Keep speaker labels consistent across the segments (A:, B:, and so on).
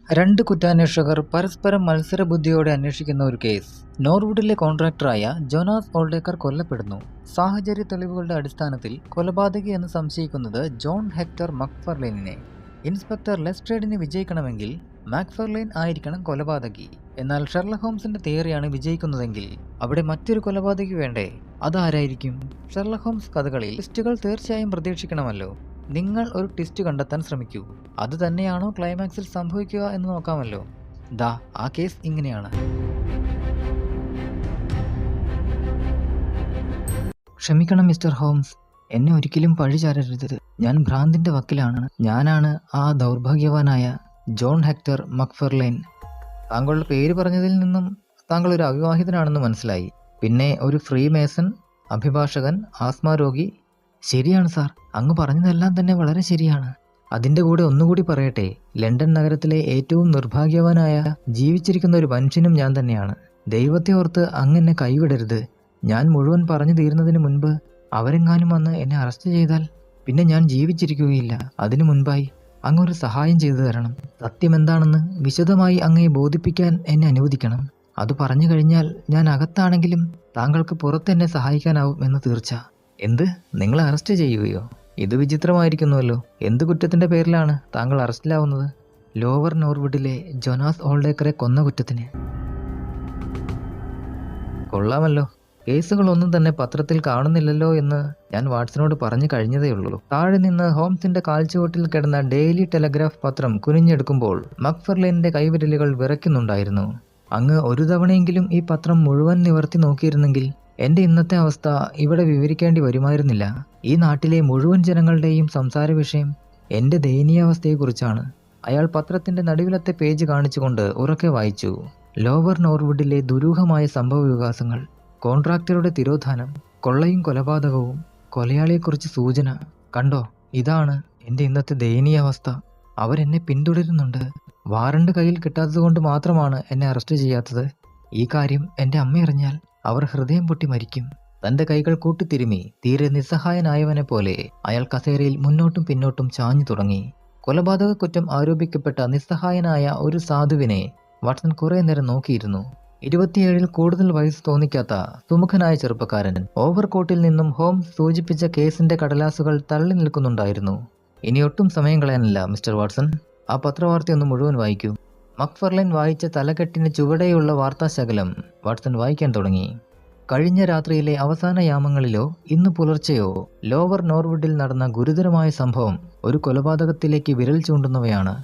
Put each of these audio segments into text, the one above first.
A: രണ്ട് കുറ്റാന്വേഷകർ പരസ്പരം മത്സരബുദ്ധിയോടെ അന്വേഷിക്കുന്ന ഒരു കേസ്. നോർവുഡിലെ കോൺട്രാക്ടറായ ജോനാസ് ഓൾഡേക്കർ കൊല്ലപ്പെടുന്നു. സാഹചര്യ തെളിവുകളുടെ അടിസ്ഥാനത്തിൽ കൊലപാതകി എന്ന് സംശയിക്കുന്നത് ജോൺ ഹെക്ടർ മക്ഫർലെയിനെ. ഇൻസ്പെക്ടർ ലെസ്ട്രേഡിന് വിജയിക്കണമെങ്കിൽ മാക്ഫർലെയിൻ ആയിരിക്കണം കൊലപാതകി. എന്നാൽ ഷെർലക് ഹോംസിന്റെ തിയറിയാണ് വിജയിക്കുന്നതെങ്കിൽ അവിടെ മറ്റൊരു കൊലപാതകി വേണ്ടേ? അതാരായിരിക്കും? ഷെർലക് ഹോംസ് കഥകളിൽ ട്വിസ്റ്റുകൾ തീർച്ചയായും പ്രതീക്ഷിക്കണമല്ലോ. നിങ്ങൾ ഒരു ട്വിസ്റ്റ് കണ്ടെത്താൻ ശ്രമിക്കൂ. അത് തന്നെയാണോ ക്ലൈമാക്സിൽ സംഭവിക്കുക എന്ന് നോക്കാമല്ലോ. ദാ ആ കേസ് ഇങ്ങനെയാണ്. ക്ഷമിക്കണം മിസ്റ്റർ ഹോംസ്, എന്നെ ഒരിക്കലും പഴിചാരരുത്. ഞാൻ ഭ്രാന്തിന്റെ വക്കിലാണ്. ഞാനാണ് ആ ദൗർഭാഗ്യവാനായ ജോൺ ഹെക്ടർ മക്ഫർലെയിൻ. താങ്കളുടെ പേര് പറഞ്ഞതിൽ നിന്നും താങ്കൾ ഒരു അവിവാഹിതനാണെന്ന് മനസ്സിലായി. പിന്നെ ഒരു ഫ്രീ മേസൺ, അഭിഭാഷകൻ, ആസ്മ രോഗി. ശരിയാണ് സാർ, അങ്ങ് പറഞ്ഞതെല്ലാം തന്നെ വളരെ ശരിയാണ്. അതിൻ്റെ കൂടെ ഒന്നുകൂടി പറയട്ടെ, ലണ്ടൻ നഗരത്തിലെ ഏറ്റവും നിർഭാഗ്യവാനായ ജീവിച്ചിരിക്കുന്ന ഒരു മനുഷ്യനും ഞാൻ തന്നെയാണ്. ദൈവത്തെ ഓർത്ത് അങ്ങ് എന്നെ കൈവിടരുത്. ഞാൻ മുഴുവൻ പറഞ്ഞു തീരുന്നതിന് മുൻപ് അവരെങ്ങാനും വന്ന് എന്നെ അറസ്റ്റ് ചെയ്താൽ പിന്നെ ഞാൻ ജീവിച്ചിരിക്കുകയില്ല. അതിനു മുൻപായി അങ്ങ് ഒരു സഹായം ചെയ്തു തരണം. സത്യം എന്താണെന്ന് വിശദമായി അങ്ങയെ ബോധിപ്പിക്കാൻ എന്നെ അനുവദിക്കണം. അത് പറഞ്ഞു കഴിഞ്ഞാൽ ഞാൻ അകത്താണെങ്കിലും താങ്കൾക്ക് പുറത്ത് എന്നെ സഹായിക്കാനാവും എന്ന് തീർച്ച. എന്ത്, നിങ്ങളെ അറസ്റ്റ് ചെയ്യുകയോ? ഇത് വിചിത്രമായിരിക്കുന്നുവല്ലോ. എന്ത് കുറ്റത്തിന്റെ പേരിലാണ് താങ്കൾ അറസ്റ്റിലാവുന്നത്? ലോവർ നോർവുഡിലെ ജോനാസ് ഓൾഡേക്കറെ കൊന്ന കുറ്റത്തിന്. കൊള്ളാമല്ലോ. കേസുകളൊന്നും തന്നെ പത്രത്തിൽ കാണുന്നില്ലല്ലോ എന്ന് ഞാൻ വാട്സനോട് പറഞ്ഞു കഴിഞ്ഞതേയുള്ളൂ. താഴെ നിന്ന് ഹോംസിന്റെ കാൽച്ചുവട്ടിൽ കിടന്ന ഡെയിലി ടെലഗ്രാഫ് പത്രം കുനിഞ്ഞെടുക്കുമ്പോൾ മക്ഫർലെയിന്റെ കൈവിരലുകൾ വിറയ്ക്കുന്നുണ്ടായിരുന്നു. അങ്ങ് ഒരു തവണയെങ്കിലും ഈ പത്രം മുഴുവൻ നിവർത്തി നോക്കിയിരുന്നെങ്കിൽ എന്റെ ഇന്നത്തെ അവസ്ഥ ഇവിടെ വിവരിക്കേണ്ടി വരുമായിരുന്നില്ല. ഈ നാട്ടിലെ മുഴുവൻ ജനങ്ങളുടെയും സംസാര വിഷയം എന്റെ ദയനീയാവസ്ഥയെക്കുറിച്ചാണ്. അയാൾ പത്രത്തിന്റെ നടുവിലത്തെ പേജ് കാണിച്ചുകൊണ്ട് ഉറക്കെ വായിച്ചു. ലോവർ നോർവുഡിലെ ദുരൂഹമായ സംഭവ വികാസങ്ങൾ, കോൺട്രാക്ടറുടെ തിരോധാനം, കൊള്ളയും കൊലപാതകവും, കൊലയാളിയെക്കുറിച്ച് സൂചന. കണ്ടോ, ഇതാണ് എന്റെ ഇന്നത്തെ ദയനീയാവസ്ഥ. അവരെന്നെ പിന്തുടരുന്നുണ്ട്. വാറണ്ട് കയ്യിൽ കിട്ടാത്തതുകൊണ്ട് മാത്രമാണ് എന്നെ അറസ്റ്റ് ചെയ്യാത്തത്. ഈ കാര്യം എന്റെ അമ്മ അറിഞ്ഞാൽ അവർ ഹൃദയം പൊട്ടി മരിക്കും. തന്റെ കൈകൾ കൂട്ടിത്തിരുമി തീരെ നിസ്സഹായനായവനെ പോലെ അയാൾ കസേരയിൽ മുന്നോട്ടും പിന്നോട്ടും ചാഞ്ഞു തുടങ്ങി. കൊലപാതക കുറ്റം ആരോപിക്കപ്പെട്ട നിസ്സഹായനായ ഒരു സാധുവിനെ വാട്സൺ കുറെ നേരം നോക്കിയിരുന്നു. 27-ൽ കൂടുതൽ വയസ്സ് തോന്നിക്കാത്ത സുമുഖനായ ചെറുപ്പക്കാരൻ ഓവർകോട്ടിൽ നിന്നും ഹോംസ് സൂചിപ്പിച്ച കേസിന്റെ കടലാസുകൾ തള്ളി നിൽക്കുന്നുണ്ടായിരുന്നു. ഇനി ഒട്ടും സമയം കളയാനില്ല മിസ്റ്റർ വാട്സൺ, ആ പത്രവാർത്തയൊന്ന് മുഴുവൻ വായിക്കൂ. മക്ഫർലെയിൻ വായിച്ച തലക്കെട്ടിന് ചുവടെയുള്ള വാർത്താശകലം വാട്സൺ വായിക്കാൻ തുടങ്ങി. കഴിഞ്ഞ രാത്രിയിലെ അവസാന യാമങ്ങളിലോ ഇന്ന് പുലർച്ചെയോ ലോവർ നോർവുഡിൽ നടന്ന ഗുരുതരമായ സംഭവം ഒരു കൊലപാതകത്തിലേക്ക് വിരൽ ചൂണ്ടുന്നവയാണ്.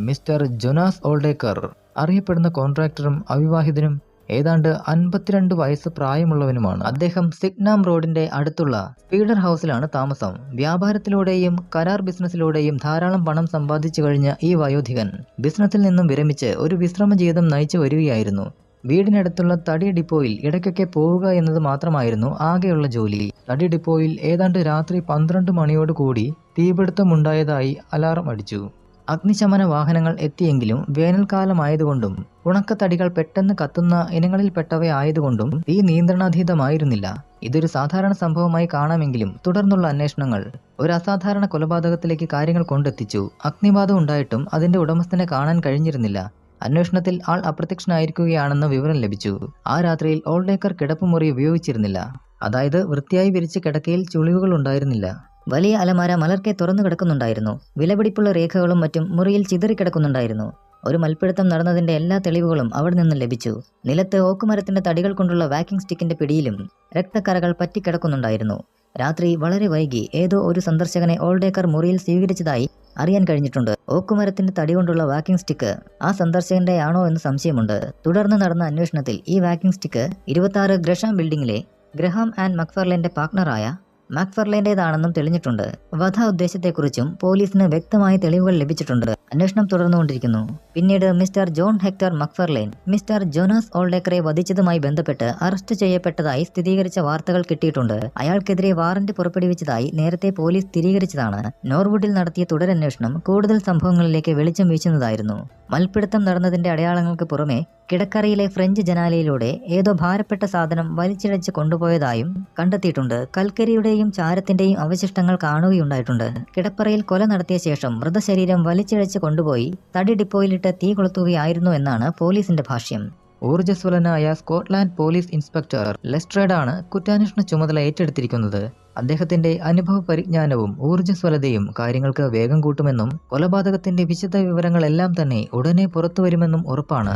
A: മിസ്റ്റർ ജോനാസ് ഓൾഡേക്കർ, അറിയപ്പെടുന്ന കോൺട്രാക്ടറും അവിവാഹിതനും ഏതാണ്ട് 52 വയസ്സ് പ്രായമുള്ളവനുമാണ്. അദ്ദേഹം സിഗ്നാം റോഡിന്റെ അടുത്തുള്ള സ്പീഡർ ഹൗസിലാണ് താമസം. വ്യാപാരത്തിലൂടെയും കരാർ ബിസിനസ്സിലൂടെയും ധാരാളം പണം സമ്പാദിച്ചു കഴിഞ്ഞ ഈ വയോധികൻ ബിസിനസ്സിൽ നിന്നും വിരമിച്ച് ഒരു വിശ്രമ ജീവിതം നയിച്ചു വരികയായിരുന്നു. വീടിനടുത്തുള്ള തടി ഡിപ്പോയിൽ ഇടയ്ക്കൊക്കെ പോവുക എന്നത് മാത്രമായിരുന്നു ആകെയുള്ള ജോലി. തടി ഡിപ്പോയിൽ ഏതാണ്ട് രാത്രി 12 മണിയോടുകൂടി തീപിടുത്തമുണ്ടായതായി അലാറം അടിച്ചു. അഗ്നിശമന വാഹനങ്ങൾ എത്തിയെങ്കിലും വേനൽക്കാലമായതുകൊണ്ടും ഉണക്കത്തടികൾ പെട്ടെന്ന് കത്തുന്ന ഇനങ്ങളിൽപ്പെട്ടവയായതുകൊണ്ടും തീ നിയന്ത്രണാതീതമായിരുന്നില്ല. ഇതൊരു സാധാരണ സംഭവമായി കാണാമെങ്കിലും തുടർന്നുള്ള അന്വേഷണങ്ങൾ ഒരു അസാധാരണ കൊലപാതകത്തിലേക്ക് കാര്യങ്ങൾ കൊണ്ടെത്തിച്ചു. അഗ്നിബാധ ഉണ്ടായിട്ടും അതിന്റെ ഉടമസ്ഥനെ കാണാൻ കഴിഞ്ഞിരുന്നില്ല. അന്വേഷണത്തിൽ ആൾ അപ്രത്യക്ഷനായിരിക്കുകയാണെന്ന് വിവരം ലഭിച്ചു. ആ രാത്രിയിൽ ഓൾഡേക്കർ കിടപ്പുമുറി ഉപയോഗിച്ചിരുന്നില്ല. അതായത് വൃത്തിയായി വിരിച്ച കിടക്കയിൽ ചുളിവുകൾ ഉണ്ടായിരുന്നില്ല. വലിയ അലമാര മലർക്കെ തുറന്നു കിടക്കുന്നുണ്ടായിരുന്നു. വിലപിടിപ്പുള്ള രേഖകളും മറ്റും മുറിയിൽ ചിതറിക്കിടക്കുന്നുണ്ടായിരുന്നു. ഒരു മൽപ്പിടുത്തം നടന്നതിന്റെ എല്ലാ തെളിവുകളും അവിടെ നിന്ന് ലഭിച്ചു. നിലത്ത് ഓക്കുമരത്തിന്റെ തടികൾ കൊണ്ടുള്ള വാക്കിംഗ് സ്റ്റിക്കിന്റെ പിടിയിലും രക്തക്കറകൾ പറ്റിക്കിടക്കുന്നുണ്ടായിരുന്നു. രാത്രി വളരെ വൈകി ഏതോ ഒരു സന്ദർശകനെ ഓൾഡേക്കർ മുറിയിൽ സ്വീകരിച്ചതായി അറിയാൻ കഴിഞ്ഞിട്ടുണ്ട്. ഓക്കുമരത്തിന്റെ തടി കൊണ്ടുള്ള വാക്കിംഗ് സ്റ്റിക്ക് ആ സന്ദർശകന്റെ ആണോ എന്ന് സംശയമുണ്ട്. തുടർന്ന് നടന്ന അന്വേഷണത്തിൽ ഈ വാക്കിംഗ് സ്റ്റിക്ക് 26 ഗ്രഷാം ബിൽഡിംഗിലെ ഗ്രഹാം ആൻഡ് മക്ഫർലെയിന്റെ പാർട്ട്ണറായ മക്ഫർലെയിന്റേതാണെന്നും തെളിഞ്ഞിട്ടുണ്ട്. വധ ഉദ്ദേശത്തെക്കുറിച്ചും പോലീസിന് വ്യക്തമായ തെളിവുകൾ ലഭിച്ചിട്ടുണ്ട്. അന്വേഷണം തുടർന്നുകൊണ്ടിരിക്കുന്നു. പിന്നീട് mister John Hector McFarlane mister Jonas ഓൾഡേക്കറെ വധിച്ചതുമായി ബന്ധപ്പെട്ട് അറസ്റ്റ് ചെയ്യപ്പെട്ടതായി സ്ഥിരീകരിച്ച വാർത്തകൾ കിട്ടിയിട്ടുണ്ട്. അയാൾക്കെതിരെ വാറന്റ് പുറപ്പെടുവിച്ചതായി നേരത്തെ പോലീസ് സ്ഥിരീകരിച്ചതാണ്. നോർവുഡിൽ നടത്തിയ തുടരന്വേഷണം കൂടുതൽ സംഭവങ്ങളിലേക്ക് വെളിച്ചം വീശുന്നതായിരുന്നു. മൽപ്പിടുത്തം നടന്നതിന്റെ അടയാളങ്ങൾക്ക് പുറമെ കിടക്കറയിലെ ഫ്രഞ്ച് ജനാലയിലൂടെ ഏതോ ഭാരപ്പെട്ട സാധനം വലിച്ചിഴച്ച് കൊണ്ടുപോയതായും കണ്ടെത്തിയിട്ടുണ്ട്. കൽക്കരിയുടെയും ചാരത്തിന്റെയും അവശിഷ്ടങ്ങൾ കാണുകയുണ്ടായിട്ടുണ്ട്. കിടപ്പറയിൽ കൊല നടത്തിയ ശേഷം മൃതശരീരം വലിച്ചിഴച്ച്
B: കൊണ്ടുപോയി തടി ഡിപ്പോയിലിട്ട് തീ കൊളുത്തുകയായിരുന്നു എന്നാണ് പോലീസിന്റെ ഭാഷ്യം.
A: ഊർജ്ജസ്വലനായ സ്കോട്ട്ലാൻഡ് പോലീസ് ഇൻസ്പെക്ടർ ലെസ്ട്രേഡാണ് കുറ്റാന്വേഷണ ചുമതല ഏറ്റെടുത്തിരിക്കുന്നത്. അദ്ദേഹത്തിന്റെ അനുഭവ പരിജ്ഞാനവും ഊർജ്ജസ്വലതയും കാര്യങ്ങൾക്ക് വേഗം കൂട്ടുമെന്നും കൊലപാതകത്തിന്റെ വിശദ വിവരങ്ങളെല്ലാം തന്നെ ഉടനെ പുറത്തുവരുമെന്നും ഉറപ്പാണ്.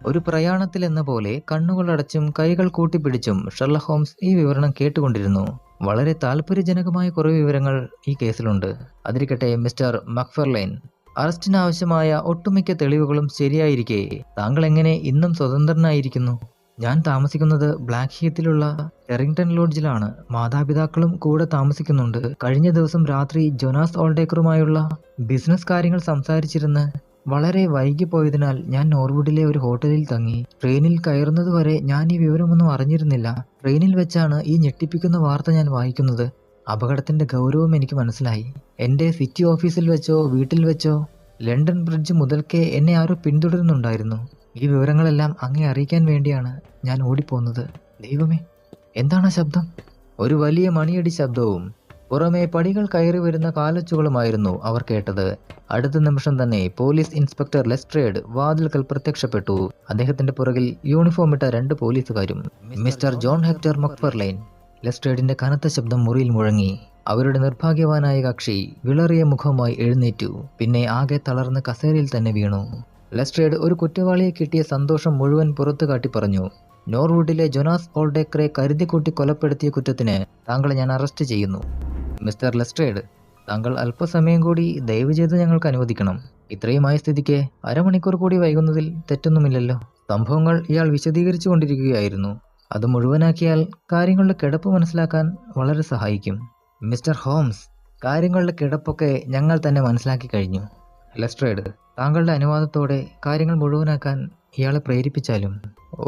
A: ഒരു പ്രയാണത്തിലെന്ന പോലെ കണ്ണുകളടച്ചും കൈകൾ കൂട്ടിപ്പിടിച്ചും ഷെർലക് ഹോംസ് ഈ വിവരണം കേട്ടുകൊണ്ടിരുന്നു. വളരെ താല്പര്യജനകമായ കുറേ വിവരങ്ങൾ ഈ കേസിലുണ്ട്. അതിരിക്കട്ടെ മിസ്റ്റർ മക്ഫർലെയ്ൻ, അറസ്റ്റിനാവശ്യമായ ഒട്ടുമിക്ക തെളിവുകളും ശരിയായിരിക്കെ താങ്കൾ എങ്ങനെ ഇന്നും സ്വതന്ത്രനായിരിക്കുന്നു? ഞാൻ താമസിക്കുന്നത് ബ്ലാക്ക് ഹീത്തിലുള്ള ടെറിംഗ്ടൺ ലോഡ്ജിലാണ്. മാതാപിതാക്കളും കൂടെ താമസിക്കുന്നുണ്ട്. കഴിഞ്ഞ ദിവസം രാത്രി ജോനാസ് ഓൾഡേക്കറുമായുള്ള ബിസിനസ് കാര്യങ്ങൾ സംസാരിച്ചിരുന്ന് വളരെ വൈകിപ്പോയതിനാൽ ഞാൻ നോർവുഡിലെ ഒരു ഹോട്ടലിൽ തങ്ങി. ട്രെയിനിൽ കയറുന്നതുവരെ ഞാൻ ഈ വിവരമൊന്നും അറിഞ്ഞിരുന്നില്ല. ട്രെയിനിൽ വെച്ചാണ് ഈ ഞെട്ടിപ്പിക്കുന്ന വാർത്ത ഞാൻ വായിക്കുന്നത്. അപകടത്തിന്റെ ഗൗരവം എനിക്ക് മനസ്സിലായി. എൻ്റെ സിറ്റി ഓഫീസിൽ വെച്ചോ വീട്ടിൽ വെച്ചോ ലണ്ടൻ ബ്രിഡ്ജ് മുതൽക്കേ എന്നെ ആരോ പിന്തുടരുന്നുണ്ടായിരുന്നു. ഈ വിവരങ്ങളെല്ലാം അങ്ങേ അറിയിക്കാൻ വേണ്ടിയാണ് ഞാൻ ഓടിപ്പോന്നത്. ദൈവമേ, എന്താണ് ആ ശബ്ദം? ഒരു വലിയ മണിയടി ശബ്ദവും പുറമെ പടികൾ കയറി വരുന്ന കാലച്ചുകളുമായിരുന്നു അവർ കേട്ടത്. അടുത്ത നിമിഷം തന്നെ പോലീസ് ഇൻസ്പെക്ടർ ലെസ്ട്രേഡ് വാതിൽക്കൽ പ്രത്യക്ഷപ്പെട്ടു. അദ്ദേഹത്തിന്റെ പുറകിൽ യൂണിഫോം ഇട്ട 2 പോലീസുകാരും. Mister John Hector McFarlane. ലെസ്ട്രേഡിന്റെ കനത്ത ശബ്ദം മുറിയിൽ മുഴങ്ങി. അവരുടെ നിർഭാഗ്യവാനായ കക്ഷി വിളറിയ മുഖവുമായി എഴുന്നേറ്റു. പിന്നെ ആകെ തളർന്ന് കസേരയിൽ തന്നെ വീണു. ലെസ്ട്രേഡ് ഒരു കുറ്റവാളിയെ കിട്ടിയ സന്തോഷം മുഴുവൻ പുറത്തു കാട്ടി പറഞ്ഞു. നോർവുഡിലെ ജോനാസ് ഓൾഡേക്കറെ കരുതിക്കൂട്ടി കൊലപ്പെടുത്തിയ കുറ്റത്തിന് താങ്കളെ ഞാൻ അറസ്റ്റ് ചെയ്യുന്നു. മിസ്റ്റർ ലെസ്ട്രേഡ്, താങ്കൾ അല്പസമയം കൂടി ദയവ് ചെയ്ത് ഞങ്ങൾക്ക് അനുവദിക്കണം. ഇത്രയുമായ സ്ഥിതിക്ക് അരമണിക്കൂർ കൂടി വൈകുന്നതിൽ തെറ്റൊന്നുമില്ലല്ലോ. സംഭവങ്ങൾ ഇയാൾ വിശദീകരിച്ചു കൊണ്ടിരിക്കുകയായിരുന്നു. അത് മുഴുവനാക്കിയാൽ കാര്യങ്ങളുടെ കിടപ്പ് മനസ്സിലാക്കാൻ വളരെ സഹായിക്കും. മിസ്റ്റർ ഹോംസ്, കാര്യങ്ങളുടെ കിടപ്പൊക്കെ ഞങ്ങൾ തന്നെ മനസ്സിലാക്കി കഴിഞ്ഞു. ലെസ്ട്രേഡ്, താങ്കളുടെ അനുവാദത്തോടെ കാര്യങ്ങൾ മുഴുവനാക്കാൻ ഇയാളെ പ്രേരിപ്പിച്ചാലും.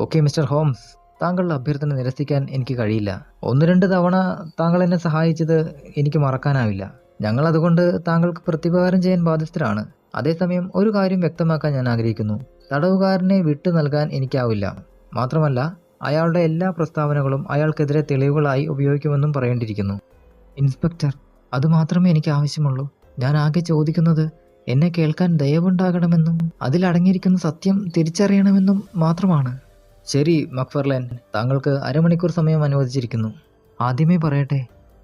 A: ഓക്കെ മിസ്റ്റർ ഹോംസ്, താങ്കളുടെ അഭ്യർത്ഥന നിരസിക്കാൻ എനിക്ക് കഴിയില്ല. 1-2 തവണ താങ്കൾ എന്നെ സഹായിച്ചത് എനിക്ക് മറക്കാനാവില്ല. ഞങ്ങൾ അതുകൊണ്ട് താങ്കൾക്ക് പ്രത്യുപകാരം ചെയ്യാൻ ബാധ്യസ്ഥരാണ്. അതേസമയം ഒരു കാര്യം വ്യക്തമാക്കാൻ ഞാൻ ആഗ്രഹിക്കുന്നു. തടവുകാരനെ വിട്ടു നൽകാൻ എനിക്കാവില്ല. മാത്രമല്ല, അയാളുടെ എല്ലാ പ്രസ്താവനകളും അയാൾക്കെതിരെ തെളിവുകളായി ഉപയോഗിക്കുമെന്നും പറയേണ്ടിയിരിക്കുന്നു. ഇൻസ്പെക്ടർ, അതുമാത്രമേ എനിക്ക് ആവശ്യമുള്ളൂ. ഞാൻ ആകെ ചോദിക്കുന്നത് എന്നെ കേൾക്കാൻ ദയവുണ്ടാകണമെന്നും അതിലടങ്ങിയിരിക്കുന്ന സത്യം തിരിച്ചറിയണമെന്നും മാത്രമാണ്. ശരി മക്ഫർലെയ്ൻ, താങ്കൾക്ക് അരമണിക്കൂർ സമയം അനുവദിച്ചിരിക്കുന്നു. ആദ്യമേ പറയട്ടെ,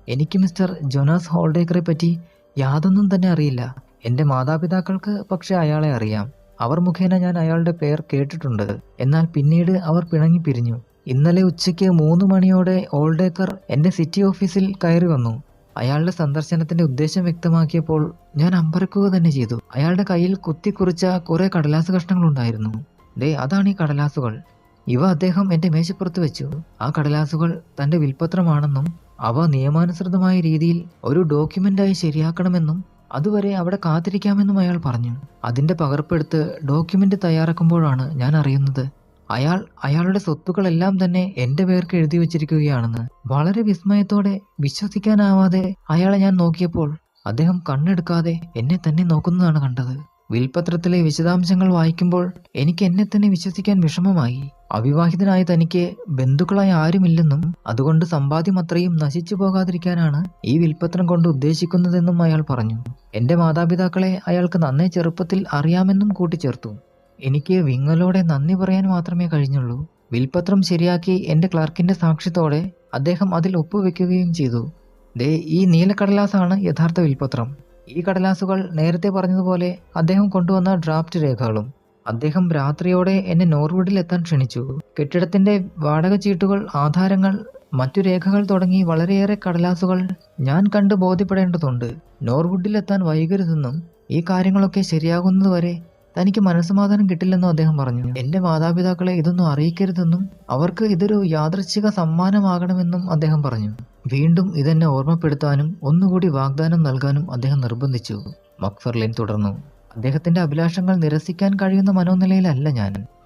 A: എനിക്ക് മിസ്റ്റർ ജോനാസ് ഹോൾഡേക്കറെ പറ്റി യാതൊന്നും തന്നെ അറിയില്ല. എൻ്റെ മാതാപിതാക്കൾക്ക് പക്ഷേ അയാളെ അറിയാം. അവർ മുഖേന ഞാൻ അയാളുടെ പേർ കേട്ടിട്ടുണ്ട്. എന്നാൽ പിന്നീട് അവർ പിണങ്ങി പിരിഞ്ഞു. ഇന്നലെ ഉച്ചയ്ക്ക് 3 മണിയോടെ ഓൾഡേക്കർ എൻ്റെ സിറ്റി ഓഫീസിൽ കയറി വന്നു. അയാളുടെ സന്ദർശനത്തിന്റെ ഉദ്ദേശം വ്യക്തമാക്കിയപ്പോൾ ഞാൻ അമ്പരക്കുക തന്നെ ചെയ്തു. അയാളുടെ കയ്യിൽ കുത്തിക്കുറിച്ച കുറെ കടലാസ് കഷ്ണങ്ങളുണ്ടായിരുന്നു. അതാണ് ഈ കടലാസുകൾ. ഇവ അദ്ദേഹം എൻ്റെ മേശപ്പുറത്ത് വെച്ചു. ആ കടലാസുകൾ തൻ്റെ വിൽപത്രമാണെന്നും അവ നിയമാനുസൃതമായ രീതിയിൽ ഒരു ഡോക്യുമെന്റായി ശരിയാക്കണമെന്നും അതുവരെ അവിടെ കാത്തിരിക്കാമെന്നും അയാൾ പറഞ്ഞു. അതിന്റെ പകർപ്പെടുത്ത് ഡോക്യുമെന്റ് തയ്യാറാക്കുമ്പോഴാണ് ഞാൻ അറിയുന്നത് അയാളുടെ സ്വത്തുക്കളെല്ലാം തന്നെ എൻ്റെ പേർക്ക് എഴുതി വെച്ചിരിക്കുകയാണെന്ന്. വളരെ വിസ്മയത്തോടെ വിശ്വസിക്കാനാവാതെ അയാളെ ഞാൻ നോക്കിയപ്പോൾ അദ്ദേഹം കണ്ണെടുക്കാതെ എന്നെ തന്നെ നോക്കുന്നതാണ് കണ്ടത്. വിൽപത്രത്തിലെ വിശദാംശങ്ങൾ വായിക്കുമ്പോൾ എനിക്ക് എന്നെ തന്നെ വിശ്വസിക്കാൻ വിഷമമായി. അവിവാഹിതനായ തനിക്ക് ബന്ധുക്കളായി ആരുമില്ലെന്നും അതുകൊണ്ട് സമ്പാദ്യം അത്രയും നശിച്ചു പോകാതിരിക്കാനാണ് ഈ വിൽപത്രം കൊണ്ട് ഉദ്ദേശിക്കുന്നതെന്നും അയാൾ പറഞ്ഞു. എൻ്റെ മാതാപിതാക്കളെ അയാൾക്ക് നന്നേ ചെറുപ്പത്തിൽ അറിയാമെന്നും കൂട്ടിച്ചേർത്തു. എനിക്ക് വിങ്ങലോടെ നന്ദി പറയാൻ മാത്രമേ കഴിഞ്ഞുള്ളൂ. വിൽപത്രം ശരിയാക്കി എൻ്റെ ക്ലർക്കിന്റെ സാക്ഷ്യത്തോടെ അദ്ദേഹം അതിൽ ഒപ്പുവെക്കുകയും ചെയ്തു. ഈ നീലക്കടലാസാണ് യഥാർത്ഥ വിൽപത്രം. ഈ കടലാസുകൾ നേരത്തെ പറഞ്ഞതുപോലെ അദ്ദേഹം കൊണ്ടുവന്ന ഡ്രാഫ്റ്റ് രേഖകളും. അദ്ദേഹം രാത്രിയോടെ എന്നെ നോർവുഡിൽ എത്താൻ ക്ഷണിച്ചു. കെട്ടിടത്തിന്റെ വാടക ചീട്ടുകൾ, ആധാരങ്ങൾ, മറ്റു രേഖകൾ തുടങ്ങി വളരെയേറെ കടലാസുകൾ ഞാൻ കണ്ട് ബോധ്യപ്പെടേണ്ടതുണ്ട്. നോർവുഡിലെത്താൻ വൈകരുതെന്നും ഈ കാര്യങ്ങളൊക്കെ ശരിയാകുന്നതുവരെ തനിക്ക് മനസ്സമാധാനം കിട്ടില്ലെന്നും അദ്ദേഹം പറഞ്ഞു. എൻ്റെ മാതാപിതാക്കളെ ഇതൊന്നും അറിയിക്കരുതെന്നും അവർക്ക് ഇതൊരു യാദൃച്ഛിക സമ്മാനമാകണമെന്നും അദ്ദേഹം പറഞ്ഞു. വീണ്ടും ഇതെന്നെ ഓർമ്മപ്പെടുത്താനും ഒന്നുകൂടി വാഗ്ദാനം നൽകാനും അദ്ദേഹം നിർബന്ധിച്ചു. മക്ഫർലെയ്ൻ തുടർന്നു. അദ്ദേഹത്തിന്റെ അഭിലാഷങ്ങൾ നിരസിക്കാൻ കഴിയുന്ന മനോനിലയിലല്ല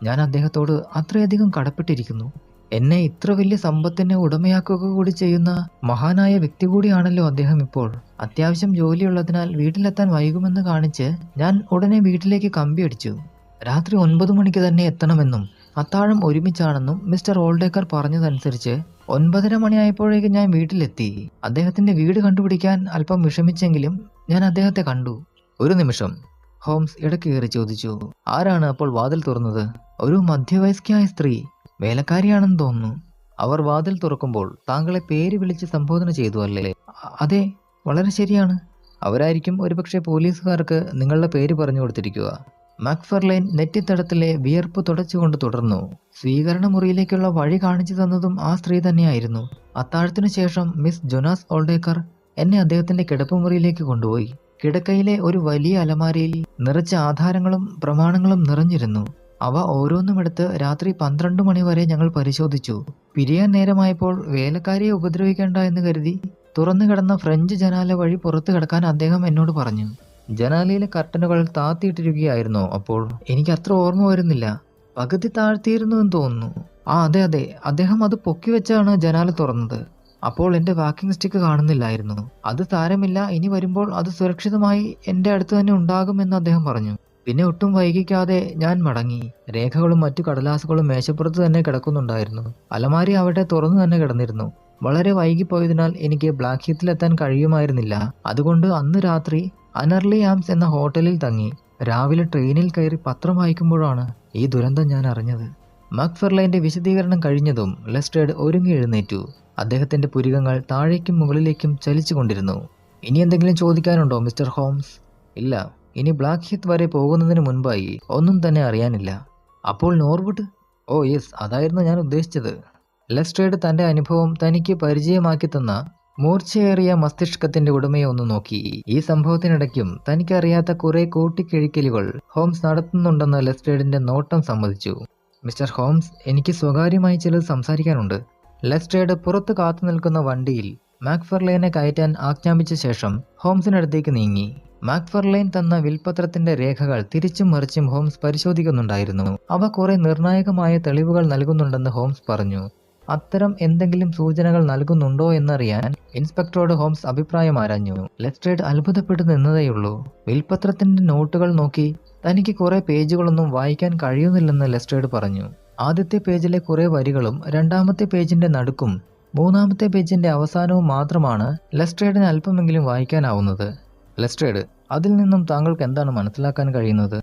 A: ഞാൻ അദ്ദേഹത്തോട് അത്രയധികം കടപ്പെട്ടിരിക്കുന്നു. എന്നെ ഇത്ര വലിയ സമ്പത്തിനെ ഉടമയാക്കുക കൂടി ചെയ്യുന്ന മഹാനായ വ്യക്തി കൂടിയാണല്ലോ അദ്ദേഹം. ഇപ്പോൾ അത്യാവശ്യം ജോലിയുള്ളതിനാൽ വീട്ടിലെത്താൻ വൈകുമെന്ന് കാണിച്ച് ഞാൻ ഉടനെ വീട്ടിലേക്ക് കമ്പിയടിച്ചു. രാത്രി 9 മണിക്ക് തന്നെ എത്തണമെന്നും അത്താഴം ഒരുമിച്ചാണെന്നും മിസ്റ്റർ ഓൾഡേക്കർ പറഞ്ഞതനുസരിച്ച് 9:30 മണിയായപ്പോഴേക്കും ഞാൻ വീട്ടിലെത്തി. അദ്ദേഹത്തിന്റെ വീട് കണ്ടുപിടിക്കാൻ അല്പം വിഷമിച്ചെങ്കിലും ഞാൻ അദ്ദേഹത്തെ കണ്ടു. ഒരു നിമിഷം, ഹോംസ് ഇടയ്ക്ക് കയറി ചോദിച്ചു. ആരാണ് അപ്പോൾ വാതിൽ തുറന്നത്? ഒരു മധ്യവയസ്കയായ സ്ത്രീ, വേലക്കാരിയാണെന്ന് തോന്നുന്നു. അവർ വാതിൽ തുറക്കുമ്പോൾ താങ്കളെ പേര് വിളിച്ച് സംബോധന ചെയ്തു അല്ലേ? അതെ, വളരെ ശരിയാണ്. അവരായിരിക്കും ഒരുപക്ഷെ പോലീസുകാർക്ക് നിങ്ങളുടെ പേര് പറഞ്ഞു കൊടുത്തിരിക്കുക. മക്ഫർലെയിൻ നെറ്റിത്തടത്തിലെ വിയർപ്പ് തുടച്ചുകൊണ്ട് തുടർന്നു. സ്വീകരണ മുറിയിലേക്കുള്ള വഴി കാണിച്ചു തന്നതും ആ സ്ത്രീ തന്നെയായിരുന്നു. അത്താഴത്തിനു ശേഷം മിസ് ജൊനാസ് ഓൾഡേക്കർ എന്നെ അദ്ദേഹത്തിന്റെ കിടപ്പുമുറിയിലേക്ക് കൊണ്ടുപോയി. കിടക്കയിലെ ഒരു വലിയ അലമാരയിൽ നിറച്ച ആധാരങ്ങളും പ്രമാണങ്ങളും നിറഞ്ഞിരുന്നു. അവ ഓരോന്നുമെടുത്ത് രാത്രി 12 മണി വരെ ഞങ്ങൾ പരിശോധിച്ചു. പിരിയാൻ നേരമായപ്പോൾ വേലക്കാരിയെ ഉപദ്രവിക്കേണ്ട എന്ന് കരുതി തുറന്നു കിടന്ന ഫ്രഞ്ച് ജനാല വഴി പുറത്തു കിടക്കാൻ അദ്ദേഹം എന്നോട് പറഞ്ഞു. ജനാലയിലെ കർട്ടനുകൾ താത്തിയിട്ടിരിക്കുകയായിരുന്നു. അപ്പോൾ എനിക്ക് അത്ര ഓർമ്മ വരുന്നില്ല. പകുതി താഴ്ത്തിയിരുന്നു എന്ന് തോന്നുന്നു. അതെ, അദ്ദേഹം അത് പൊക്കി വെച്ചാണ് ജനാല തുറന്നത്. അപ്പോൾ എൻ്റെ വാക്കിംഗ് സ്റ്റിക്ക് കാണുന്നില്ലായിരുന്നു. അത് സാരമില്ല, ഇനി വരുമ്പോൾ അത് സുരക്ഷിതമായി എൻ്റെ അടുത്ത് തന്നെ ഉണ്ടാകുമെന്ന് അദ്ദേഹം പറഞ്ഞു. പിന്നെ ഒട്ടും വൈകിക്കാതെ ഞാൻ മടങ്ങി. രേഖകളും മറ്റു കടലാസുകളും മേശപ്പുറത്ത് തന്നെ കിടക്കുന്നുണ്ടായിരുന്നു. അലമാരി അവിടെ തുറന്നു തന്നെ കിടന്നിരുന്നു. വളരെ വൈകിപ്പോയതിനാൽ എനിക്ക് ബ്ലാക്ക് ഹീത്തിലെത്താൻ കഴിയുമായിരുന്നില്ല. അതുകൊണ്ട് അന്ന് രാത്രി അനർലി ആംസ് എന്ന ഹോട്ടലിൽ തങ്ങി. രാവിലെ ട്രെയിനിൽ കയറി പത്രം വായിക്കുമ്പോഴാണ് ഈ ദുരന്തം ഞാൻ അറിഞ്ഞത്. മക്ഫർലൈൻ്റെ വിശദീകരണം കഴിഞ്ഞതും ലെസ്ട്രേഡ് ഒരുങ്ങി എഴുന്നേറ്റു. അദ്ദേഹത്തിന്റെ പുരികങ്ങൾ താഴേക്കും മുകളിലേക്കും ചലിച്ചുകൊണ്ടിരുന്നു. ഇനി എന്തെങ്കിലും ചോദിക്കാനുണ്ടോ മിസ്റ്റർ ഹോംസ്? ഇല്ല, ഇനി ബ്ലാക്ക് ഹീത്ത് വരെ പോകുന്നതിന് മുൻപായി ഒന്നും തന്നെ അറിയാനില്ല. അപ്പോൾ നോർവുഡ്? ഓ യെസ്, അതായിരുന്നു ഞാൻ ഉദ്ദേശിച്ചത്. ലെസ്ട്രേഡ് തന്റെ അനുഭവം തനിക്ക് പരിചയമാക്കി തന്ന മൂർച്ചയേറിയ മസ്തിഷ്കത്തിന്റെ ഉടമയെ ഒന്ന് നോക്കി. ഈ സംഭവത്തിനിടയ്ക്കും തനിക്കറിയാത്ത കുറെ കൂട്ടിക്കിഴിക്കലുകൾ ഹോംസ് നടത്തുന്നുണ്ടെന്ന് ലെസ്ട്രേഡിന്റെ നോട്ടം സമ്മതിച്ചു. മിസ്റ്റർ ഹോംസ്, എനിക്ക് സ്വകാര്യമായി ചിലത് സംസാരിക്കാനുണ്ട്. ലെസ്ട്രേഡ് പുറത്ത് കാത്തു നിൽക്കുന്ന വണ്ടിയിൽ മാക്ഫർലെയിനെ കയറ്റാൻ ആജ്ഞാപിച്ച ശേഷം ഹോംസിനടുത്തേക്ക് നീങ്ങി. മാക്ഫർലെയിൻ തന്ന വിൽപത്രത്തിന്റെ രേഖകൾ തിരിച്ചും മറിച്ചും ഹോംസ് പരിശോധിക്കുന്നുണ്ടായിരുന്നു. അവ കുറെ നിർണായകമായ തെളിവുകൾ നൽകുന്നുണ്ടെന്ന് ഹോംസ് പറഞ്ഞു. അത്തരം എന്തെങ്കിലും സൂചനകൾ നൽകുന്നുണ്ടോ എന്നറിയാൻ ഇൻസ്പെക്ടറോട് ഹോംസ് അഭിപ്രായം ആരാഞ്ഞു. ലെസ്ട്രേഡ് അത്ഭുതപ്പെട്ടു നിന്നതേയുള്ളൂ. വിൽപത്രത്തിന്റെ നോട്ടുകൾ നോക്കി തനിക്ക് കുറെ പേജുകളൊന്നും വായിക്കാൻ കഴിയുന്നില്ലെന്ന് ലെസ്ട്രേഡ് പറഞ്ഞു. ആദ്യത്തെ പേജിലെ കുറെ വരികളും രണ്ടാമത്തെ പേജിന്റെ നടുക്കും മൂന്നാമത്തെ പേജിന്റെ അവസാനവും മാത്രമാണ് ലെസ്ട്രേഡിന് അല്പമെങ്കിലും വായിക്കാനാവുന്നത്. ലെസ്ട്രേഡ്, അതിൽ നിന്നും താങ്കൾക്ക് എന്താണ് മനസ്സിലാക്കാൻ കഴിയുന്നത്?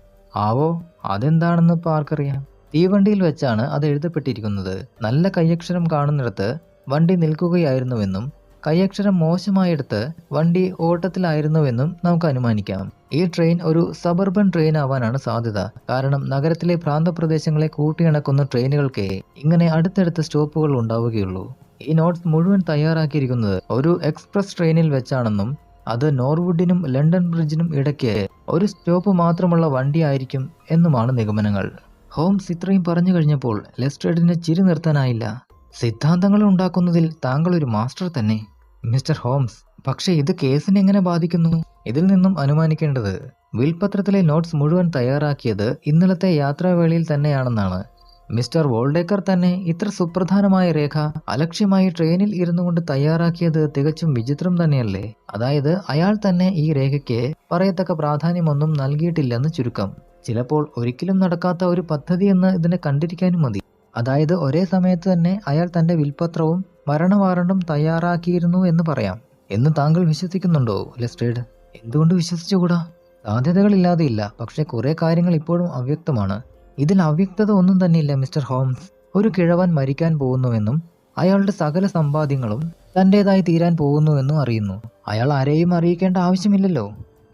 A: ആവോ, അതെന്താണെന്ന് ഇപ്പോൾ ആർക്കറിയാം. തീവണ്ടിയിൽ വെച്ചാണ് അത് എഴുതപ്പെട്ടിരിക്കുന്നത്. നല്ല കൈയക്ഷരം കാണുന്നിടത്ത് വണ്ടി നിൽക്കുകയായിരുന്നുവെന്നും കൈയക്ഷരം മോശമായെടുത്ത് വണ്ടി ഓട്ടത്തിലായിരുന്നുവെന്നും നമുക്ക് അനുമാനിക്കാം. ഈ ട്രെയിൻ ഒരു സബർബൻ ട്രെയിൻ ആവാനാണ് സാധ്യത. കാരണം നഗരത്തിലെ പ്രാന്തപ്രദേശങ്ങളെ കൂട്ടിയിണക്കുന്ന ട്രെയിനുകൾക്ക് ഇങ്ങനെ അടുത്തടുത്ത സ്റ്റോപ്പുകൾ ഉണ്ടാവുകയുള്ളൂ. ഈ നോട്ട്സ് മുഴുവൻ തയ്യാറാക്കിയിരിക്കുന്നത് ഒരു എക്സ്പ്രസ് ട്രെയിനിൽ വെച്ചാണെന്നും അത് നോർവുഡിനും ലണ്ടൻ ബ്രിഡ്ജിനും ഇടയ്ക്ക് ഒരു സ്റ്റോപ്പ് മാത്രമുള്ള വണ്ടിയായിരിക്കും എന്നുമാണ് നിഗമനങ്ങൾ. ഹോംസ് ഇത്രയും പറഞ്ഞു കഴിഞ്ഞപ്പോൾ ലെസ്ട്രേഡിന് ചിരി നിർത്താനായില്ല. സിദ്ധാന്തങ്ങൾ ഉണ്ടാക്കുന്നതിൽ താങ്കൾ ഒരു മാസ്റ്റർ തന്നെ മിസ്റ്റർ ഹോംസ്. പക്ഷേ ഇത് കേസിനെ എങ്ങനെ ബാധിക്കുന്നു? ഇതിൽ നിന്നും അനുമാനിക്കേണ്ടത് വിൽപത്രത്തിലെ നോട്ട്സ് മുഴുവൻ തയ്യാറാക്കിയത് ഇന്നലത്തെ യാത്രാവേളയിൽ തന്നെയാണെന്നാണ്. മിസ്റ്റർ വോൾഡേക്കർ തന്നെ ഇത്ര സുപ്രധാനമായ രേഖ അലക്ഷ്യമായി ട്രെയിനിൽ ഇരുന്നു കൊണ്ട് തയ്യാറാക്കിയത് തികച്ചും വിചിത്രം തന്നെയല്ലേ? അതായത് അയാൾ തന്നെ ഈ രേഖയ്ക്ക് പറയത്തക്ക പ്രാധാന്യമൊന്നും നൽകിയിട്ടില്ലെന്ന് ചുരുക്കം. ചിലപ്പോൾ ഒരിക്കലും നടക്കാത്ത ഒരു പദ്ധതിയെന്ന് ഇതിനെ കണ്ടിരിക്കാനും മതി. അതായത് ഒരേ സമയത്ത് തന്നെ അയാൾ തന്റെ വിൽപത്രവും മരണ വാറണ്ടും തയ്യാറാക്കിയിരുന്നു എന്ന് പറയാം. എന്ന് താങ്കൾ വിശ്വസിക്കുന്നുണ്ടോ ലെസ്ട്രേഡ്? എന്തുകൊണ്ട് വിശ്വസിച്ചുകൂടാ? സാധ്യതകളില്ലാതെയില്ല, പക്ഷെ കുറെ കാര്യങ്ങൾ ഇപ്പോഴും അവ്യക്തമാണ്. ഇതിൽ അവ്യക്തത ഒന്നും തന്നെയില്ല മിസ്റ്റർ ഹോംസ്. ഒരു കിഴവൻ മരിക്കാൻ പോകുന്നുവെന്നും അയാളുടെ സകല സമ്പാദ്യങ്ങളും തൻ്റെതായി തീരാൻ പോകുന്നുവെന്നും അറിയുന്നു. അയാൾ ആരെയും അറിയിക്കേണ്ട ആവശ്യമില്ലല്ലോ.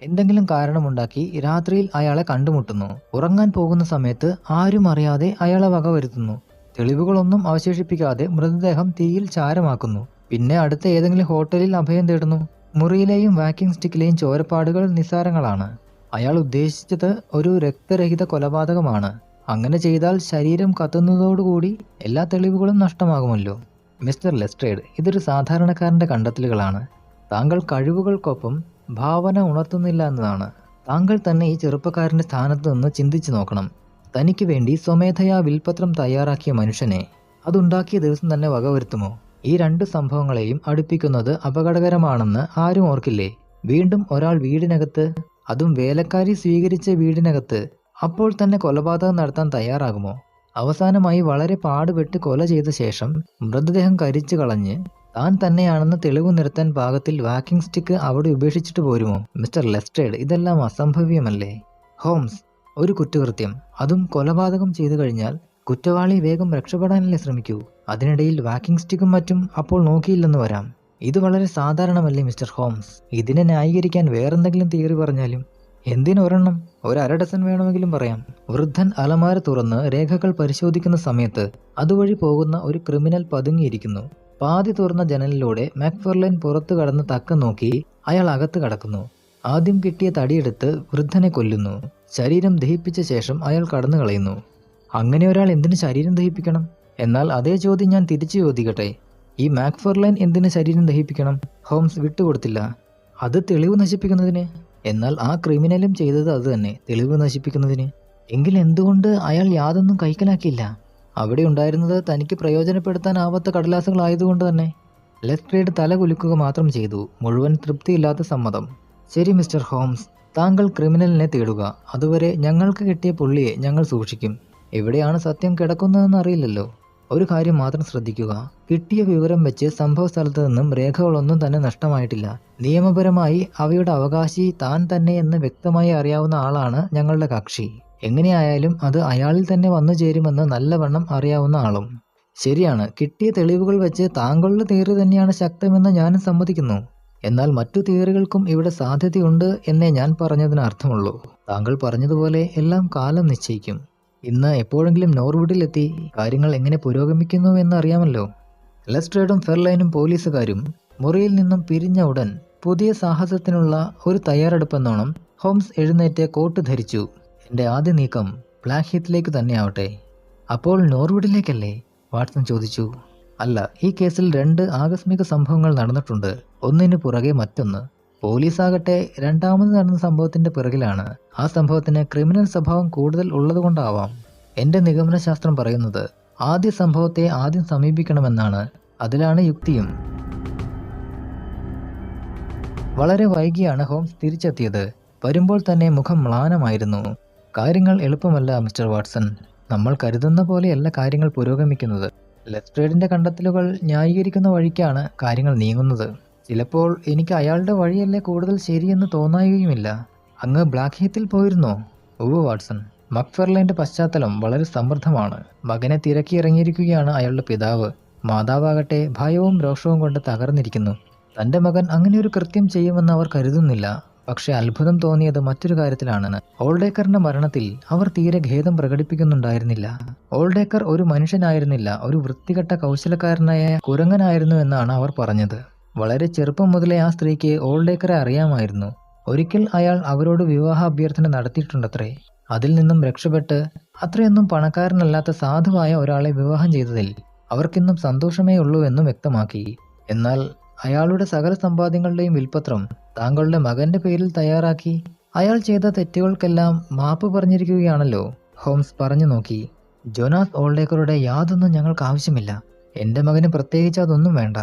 A: എന്തെങ്കിലും കാരണമുണ്ടാക്കി രാത്രിയിൽ അയാളെ കണ്ടുമുട്ടുന്നു. ഉറങ്ങാൻ പോകുന്ന സമയത്ത് ആരും അറിയാതെ അയാളെ വകവരുത്തുന്നു. തെളിവുകളൊന്നും അവശേഷിപ്പിക്കാതെ മൃതദേഹം തീയിൽ ചാരമാക്കുന്നു. പിന്നെ അടുത്ത ഏതെങ്കിലും ഹോട്ടലിൽ അഭയം തേടുന്നു. മുറിയിലെയും വാക്കിംഗ് സ്റ്റിക്കിലെയും ചോരപ്പാടുകൾ നിസ്സാരങ്ങളാണ്. അയാൾ ഉദ്ദേശിച്ചത് ഒരു രക്തരഹിത കൊലപാതകമാണ്. അങ്ങനെ ചെയ്താൽ ശരീരം കത്തുന്നതോടുകൂടി എല്ലാ തെളിവുകളും നഷ്ടമാകുമല്ലോ. മിസ്റ്റർ ലെസ്ട്രേഡ്, ഇതൊരു സാധാരണക്കാരന്റെ കണ്ടെത്തലുകളാണ്. താങ്കൾ കഴിവുകൾക്കൊപ്പം ഭാവന ഉണർത്തുന്നില്ല എന്നതാണ്. താങ്കൾ തന്നെ ഈ ചെറുപ്പക്കാരന്റെ സ്ഥാനത്ത് നിന്ന് ചിന്തിച്ചു നോക്കണം. തനിക്ക് വേണ്ടി സ്വമേധയാ വിൽപത്രം തയ്യാറാക്കിയ മനുഷ്യനെ അതുണ്ടാക്കിയ ദിവസം തന്നെ വകവരുത്തുമോ? ഈ രണ്ട് സംഭവങ്ങളെയും അടുപ്പിക്കുന്നത് അപകടകരമാണെന്ന് ആരും ഓർക്കില്ലേ? വീണ്ടും ഒരാൾ വീടിനകത്ത്, അതും വേലക്കാരി സ്വീകരിച്ച വീടിനകത്ത്, അപ്പോൾ തന്നെ കൊലപാതകം നടത്താൻ തയ്യാറാകുമോ? അവസാനമായി വളരെ പാടുപെട്ട് കൊല ചെയ്ത ശേഷം മൃതദേഹം കരിച്ചു കളഞ്ഞ് താൻ തന്നെയാണെന്ന് തെളിവ് നിരത്താൻ പാകത്തിൽ വാക്കിംഗ് സ്റ്റിക്ക് അവിടെ ഉപേക്ഷിച്ചിട്ട് പോരുമോ മിസ്റ്റർ ലെസ്ട്രേഡ്? ഇതെല്ലാം അസംഭവ്യമല്ലേ? ഹോംസ്, ഒരു കുറ്റകൃത്യം, അതും കൊലപാതകം ചെയ്തു കഴിഞ്ഞാൽ കുറ്റവാളി വേഗം രക്ഷപ്പെടാനല്ലേ ശ്രമിക്കൂ. അതിനിടയിൽ വാക്കിംഗ് സ്റ്റിക്കും മറ്റും അപ്പോൾ നോക്കിയില്ലെന്ന് വരാം. ഇത് വളരെ സാധാരണമല്ലേ മിസ്റ്റർ ഹോംസ്? ഇതിനെ ന്യായീകരിക്കാൻ വേറെന്തെങ്കിലും തിയറി പറഞ്ഞാലും. എന്തിനൊരെണ്ണം? ഒരു ഡസൻ വേണമെങ്കിലും പറയാം. വൃദ്ധൻ അലമാര തുറന്ന് രേഖകൾ പരിശോധിക്കുന്ന സമയത്ത് അതുവഴി പോകുന്ന ഒരു ക്രിമിനൽ പതുങ്ങിയിരിക്കുന്നു. പാതി തുറന്ന ജനലിലൂടെ മാക്ഫർലൈൻ പുറത്തു കടന്ന് തക്കം നോക്കി അയാൾ അകത്ത് കടക്കുന്നു. ആദ്യം കിട്ടിയ തടിയെടുത്ത് വൃദ്ധനെ കൊല്ലുന്നു. ശരീരം ദഹിപ്പിച്ച ശേഷം അയാൾ കടന്നു കളയുന്നു. അങ്ങനെ ഒരാൾ എന്തിന് ശരീരം ദഹിപ്പിക്കണം? എന്നാൽ അതേ ചോദ്യം ഞാൻ തിരിച്ചു ചോദിക്കട്ടെ, ഈ മാക്ഫർലൈൻ എന്തിന് ശരീരം ദഹിപ്പിക്കണം? ഹോംസ് വിട്ടുകൊടുത്തില്ല. അത് തെളിവ് നശിപ്പിക്കുന്നതിന്. എന്നാൽ ആ ക്രിമിനലും ചെയ്തത് അത് തന്നെ, തെളിവ് നശിപ്പിക്കുന്നതിന്. എങ്കിൽ എന്തുകൊണ്ട് അയാൾ യാതൊന്നും കൈക്കലാക്കിയില്ല? അവിടെ ഉണ്ടായിരുന്നത് തനിക്ക് പ്രയോജനപ്പെടുത്താനാവാത്ത കടലാസുകളായതുകൊണ്ട് തന്നെ. ലെസ്ട്രേഡ് തല കുലുക്കുക മാത്രം ചെയ്തു. മുഴുവൻ തൃപ്തിയില്ലാത്ത സമ്മതം. ശരി മിസ്റ്റർ ഹോംസ്, താങ്കൾ ക്രിമിനലിനെ തേടുക. അതുവരെ ഞങ്ങൾക്ക് കിട്ടിയ പുള്ളിയെ ഞങ്ങൾ സൂക്ഷിക്കും. എവിടെയാണ് സത്യം കിടക്കുന്നതെന്ന് അറിയില്ലല്ലോ. ഒരു കാര്യം മാത്രം ശ്രദ്ധിക്കുക, കിട്ടിയ വിവരം വെച്ച് സംഭവ സ്ഥലത്ത് നിന്നും രേഖകളൊന്നും തന്നെ നഷ്ടമായിട്ടില്ല. നിയമപരമായി അവയുടെ അവകാശി താൻ തന്നെ എന്ന് വ്യക്തമായി അറിയാവുന്ന ആളാണ് ഞങ്ങളുടെ കക്ഷി. എങ്ങനെയായാലും അത് അയാളിൽ തന്നെ വന്നു ചേരുമെന്ന് നല്ലവണ്ണം അറിയാവുന്ന ആളും. ശരിയാണ്, കിട്ടിയ തെളിവുകൾ വെച്ച് താങ്കളുടെ തിയറി തന്നെയാണ് ശക്തമെന്ന് ഞാനും സമ്മതിക്കുന്നു. എന്നാൽ മറ്റു തിയറികൾക്കും ഇവിടെ സാധ്യതയുണ്ട് എന്നേ ഞാൻ പറഞ്ഞതിന് അർത്ഥമുള്ളൂ. താങ്കൾ പറഞ്ഞതുപോലെ എല്ലാം കാലം നിശ്ചയിക്കും. ഇന്ന് എപ്പോഴെങ്കിലും നോർവുഡിലെത്തി കാര്യങ്ങൾ എങ്ങനെ പുരോഗമിക്കുന്നു എന്നറിയാമല്ലോ. ലെസ്ട്രേഡും ഫെർലൈനും പോലീസുകാരും മുറിയിൽ നിന്നും പിരിഞ്ഞ ഉടൻ പുതിയ സാഹസത്തിനുള്ള ഒരു തയ്യാറെടുപ്പെന്നോണം ഹോംസ് എഴുന്നേറ്റ് കോട്ട് ധരിച്ചു. എൻ്റെ ആദ്യ നീക്കം ബ്ലാക്ക് ഹീത്തിലേക്ക് തന്നെയാവട്ടെ. അപ്പോൾ നോർവുഡിലേക്കല്ലേ? വാട്സൺ ചോദിച്ചു. അല്ല, ഈ കേസിൽ 2 ആകസ്മിക സംഭവങ്ങൾ നടന്നിട്ടുണ്ട്, ഒന്നിനു പുറകെ മറ്റൊന്ന്. പോലീസാകട്ടെ രണ്ടാമത് നടന്ന സംഭവത്തിന്റെ പിറകിലാണ്. ആ സംഭവത്തിന് ക്രിമിനൽ സ്വഭാവം കൂടുതൽ ഉള്ളതുകൊണ്ടാവാം. എൻ്റെ നിഗമനശാസ്ത്രം പറയുന്നത് ആദ്യ സംഭവത്തെ ആദ്യം സമീപിക്കണമെന്നാണ്. അതിലാണ് യുക്തിയും. വളരെ വൈകിയാണ് ഹോംസ് തിരിച്ചെത്തിയത്. വരുമ്പോൾ തന്നെ മുഖം മ്ലാനമായിരുന്നു. കാര്യങ്ങൾ എളുപ്പമല്ല മിസ്റ്റർ വാട്സൺ. നമ്മൾ കരുതുന്ന പോലെയല്ല കാര്യങ്ങൾ പുരോഗമിക്കുന്നത്. ലെസ്ട്രേഡിന്റെ കണ്ടെത്തലുകൾ ന്യായീകരിക്കുന്ന വഴിക്കാണ് കാര്യങ്ങൾ നീങ്ങുന്നത്. ചിലപ്പോൾ എനിക്ക് അയാളുടെ വഴിയല്ലേ കൂടുതൽ ശരിയെന്ന് തോന്നായുകയുമില്ല. അങ്ങ് ബ്ലാക്ക് ഹീത്തിൽ പോയിരുന്നോ? ഉവ്വ് വാട്സൺ. മക്ഫെർലൈൻ്റെ പശ്ചാത്തലം വളരെ സമൃദ്ധമാണ്. മകനെ തിരക്കിയിറങ്ങിയിരിക്കുകയാണ് അയാളുടെ പിതാവ്. മാതാവാകട്ടെ ഭയവും രോഷവും കൊണ്ട് തകർന്നിരിക്കുന്നു. തൻ്റെ മകൻ അങ്ങനെയൊരു കൃത്യം ചെയ്യുമെന്ന് അവർ കരുതുന്നില്ല. പക്ഷെ അത്ഭുതം തോന്നിയത് മറ്റൊരു കാര്യത്തിലാണ്. ഓൾഡേക്കറിന്റെ മരണത്തിൽ അവർ തീരെ ഖേദം പ്രകടിപ്പിക്കുന്നുണ്ടായിരുന്നില്ല. ഓൾഡേക്കർ ഒരു മനുഷ്യനായിരുന്നില്ല, ഒരു വൃത്തികെട്ട കൗശലക്കാരനായ കുരങ്ങനായിരുന്നു എന്നാണ് അവർ പറഞ്ഞത്. വളരെ ചെറുപ്പം മുതലേ ആ സ്ത്രീക്ക് ഓൾഡേക്കറെ അറിയാമായിരുന്നു. ഒരിക്കൽ അയാൾ അവരോട് വിവാഹ അഭ്യർത്ഥന നടത്തിയിട്ടുണ്ടത്രേ. അതിൽ നിന്നും രക്ഷപ്പെട്ട് അത്രയൊന്നും പണക്കാരനല്ലാത്ത സാധുവായ ഒരാളെ വിവാഹം ചെയ്തതിൽ അവർക്കിന്നും സന്തോഷമേ ഉള്ളൂ എന്നും വ്യക്തമാക്കി. എന്നാൽ അയാളുടെ സകല സമ്പാദ്യങ്ങളുടെയും വിൽപത്രം താങ്കളുടെ മകന്റെ പേരിൽ തയ്യാറാക്കി അയാൾ ചെയ്ത തെറ്റുകൾക്കെല്ലാം മാപ്പ് പറഞ്ഞിരിക്കുകയാണല്ലോ. ഹോംസ് പറഞ്ഞു നോക്കി. ജോനാസ് ഓൾഡേക്കറുടെ യാതൊന്നും ഞങ്ങൾക്ക് ആവശ്യമില്ല. എൻ്റെ മകന് പ്രത്യേകിച്ച് അതൊന്നും വേണ്ട.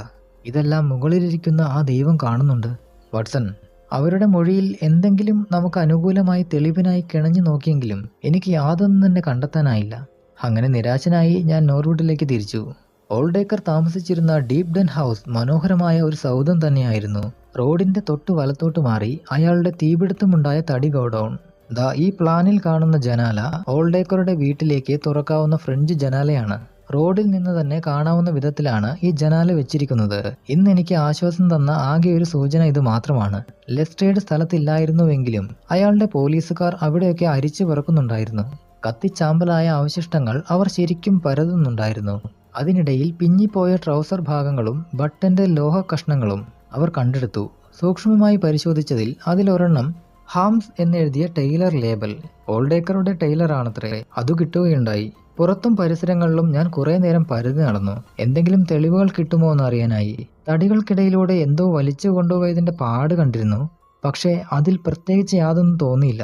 A: ഇതെല്ലാം മുകളിലിരിക്കുന്ന ആ ദൈവം കാണുന്നുണ്ട്. വാട്സൺ, അവരുടെ മൊഴിയിൽ എന്തെങ്കിലും നമുക്ക് അനുകൂലമായി തെളിവിനായി കിണഞ്ഞു നോക്കിയെങ്കിലും എനിക്ക് യാതൊന്നും തന്നെ കണ്ടെത്താനായില്ല. അങ്ങനെ നിരാശനായി ഞാൻ നോർവുഡിലേക്ക് തിരിച്ചു. ഓൾഡേക്കർ താമസിച്ചിരുന്ന ഡീപ് ഡെൻ ഹൗസ് മനോഹരമായ ഒരു സൗധം തന്നെയായിരുന്നു. റോഡിന്റെ തൊട്ടു വലത്തോട്ട് മാറി അയാളുടെ തീപിടുത്തമുണ്ടായ തടി ഗോഡൌൺ. ദാ ഈ പ്ലാനിൽ കാണുന്ന ജനാല ഓൾഡേക്കറുടെ വീട്ടിലേക്ക് തുറക്കാവുന്ന ഫ്രഞ്ച് ജനാലയാണ്. റോഡിൽ നിന്ന് തന്നെ കാണാവുന്ന വിധത്തിലാണ് ഈ ജനാല വെച്ചിരിക്കുന്നത്. ഇന്ന് എനിക്ക് ആശ്വാസം തന്ന ആകെ ഒരു സൂചന ഇത് മാത്രമാണ്. ലെസ്ട്രേഡ് സ്ഥലത്തില്ലായിരുന്നുവെങ്കിലും അയാളുടെ പോലീസുകാർ അവിടെയൊക്കെ അരിച്ചു പറക്കുന്നുണ്ടായിരുന്നു. കത്തിച്ചാമ്പലായ അവശിഷ്ടങ്ങൾ അവർ ശരിക്കും പരതുന്നുണ്ടായിരുന്നു. അതിനിടയിൽ പിഞ്ഞിപ്പോയ ട്രൗസർ ഭാഗങ്ങളും ബട്ടന്റെ ലോഹ കഷ്ണങ്ങളും അവർ കണ്ടെടുത്തു. സൂക്ഷ്മമായി പരിശോധിച്ചതിൽ അതിലൊരെണ്ണം ഹാംസ് എന്നെഴുതിയ ടൈലർ ലേബൽ. ഓൾഡേക്കറുടെ ടൈലറാണത്രേ. അത് കിട്ടുകയുണ്ടായി. പുറത്തും പരിസരങ്ങളിലും ഞാൻ കുറെ നേരം പരതി നടന്നു. എന്തെങ്കിലും തെളിവുകൾ കിട്ടുമോ എന്ന് അറിയാനായി. തടികൾക്കിടയിലൂടെ എന്തോ വലിച്ചു കൊണ്ടുപോയതിന്റെ പാട് കണ്ടിരുന്നു. പക്ഷേ അതിൽ പ്രത്യേകിച്ച് യാതൊന്നും തോന്നിയില്ല.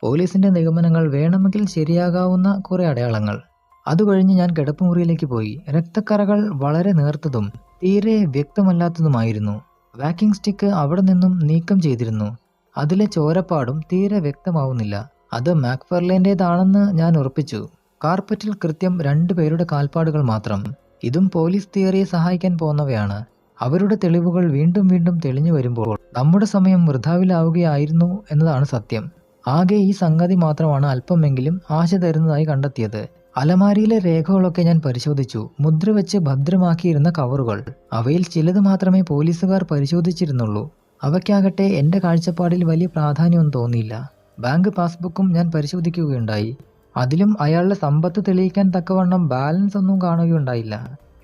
A: പോലീസിന്റെ നിഗമനങ്ങൾ വേണമെങ്കിൽ ശരിയാകാവുന്ന കുറെ അടയാളങ്ങൾ. അതുകഴിഞ്ഞ് ഞാൻ കിടപ്പുമുറിയിലേക്ക് പോയി. രക്തക്കറകൾ വളരെ നേർത്തതും തീരെ വ്യക്തമല്ലാത്തതുമായിരുന്നു. വാക്കിംഗ് സ്റ്റിക്ക് അവിടെ നിന്നും നീക്കം ചെയ്തിരുന്നു. അതിലെ ചോരപ്പാടും തീരെ വ്യക്തമാവുന്നില്ല. അത് മാക്ഫെർലൈൻ്റേതാണെന്ന് ഞാൻ ഉറപ്പിച്ചു. കാർപ്പറ്റിൽ കൃത്യം 2 പേരുടെ കാൽപ്പാടുകൾ മാത്രം. ഇതും പോലീസ് തിയറിയെ സഹായിക്കാൻ പോകുന്നവയാണ്. അവരുടെ തെളിവുകൾ വീണ്ടും വീണ്ടും തെളിഞ്ഞു വരുമ്പോൾ നമ്മുടെ സമയം വൃഥാവിലാവുകയായിരുന്നു എന്നതാണ് സത്യം. ആകെ ഈ സംഗതി മാത്രമാണ് അല്പമെങ്കിലും ആശ തരുന്നതായി കണ്ടെത്തിയത്. അലമാരിയിലെ രേഖകളൊക്കെ ഞാൻ പരിശോധിച്ചു. മുദ്രവെച്ച് ഭദ്രമാക്കിയിരുന്ന കവറുകൾ, അവയിൽ ചിലത് മാത്രമേ പോലീസുകാർ പരിശോധിച്ചിരുന്നുള്ളൂ. അവയ്ക്കാകട്ടെ എൻ്റെ കാഴ്ചപ്പാടിൽ വലിയ പ്രാധാന്യമൊന്നും തോന്നിയില്ല. ബാങ്ക് പാസ്ബുക്കും ഞാൻ പരിശോധിക്കുകയുണ്ടായി. അതിലും അയാളുടെ സമ്പത്ത് തെളിയിക്കാൻ തക്കവണ്ണം ബാലൻസ് ഒന്നും കാണുകയുണ്ടായില്ല.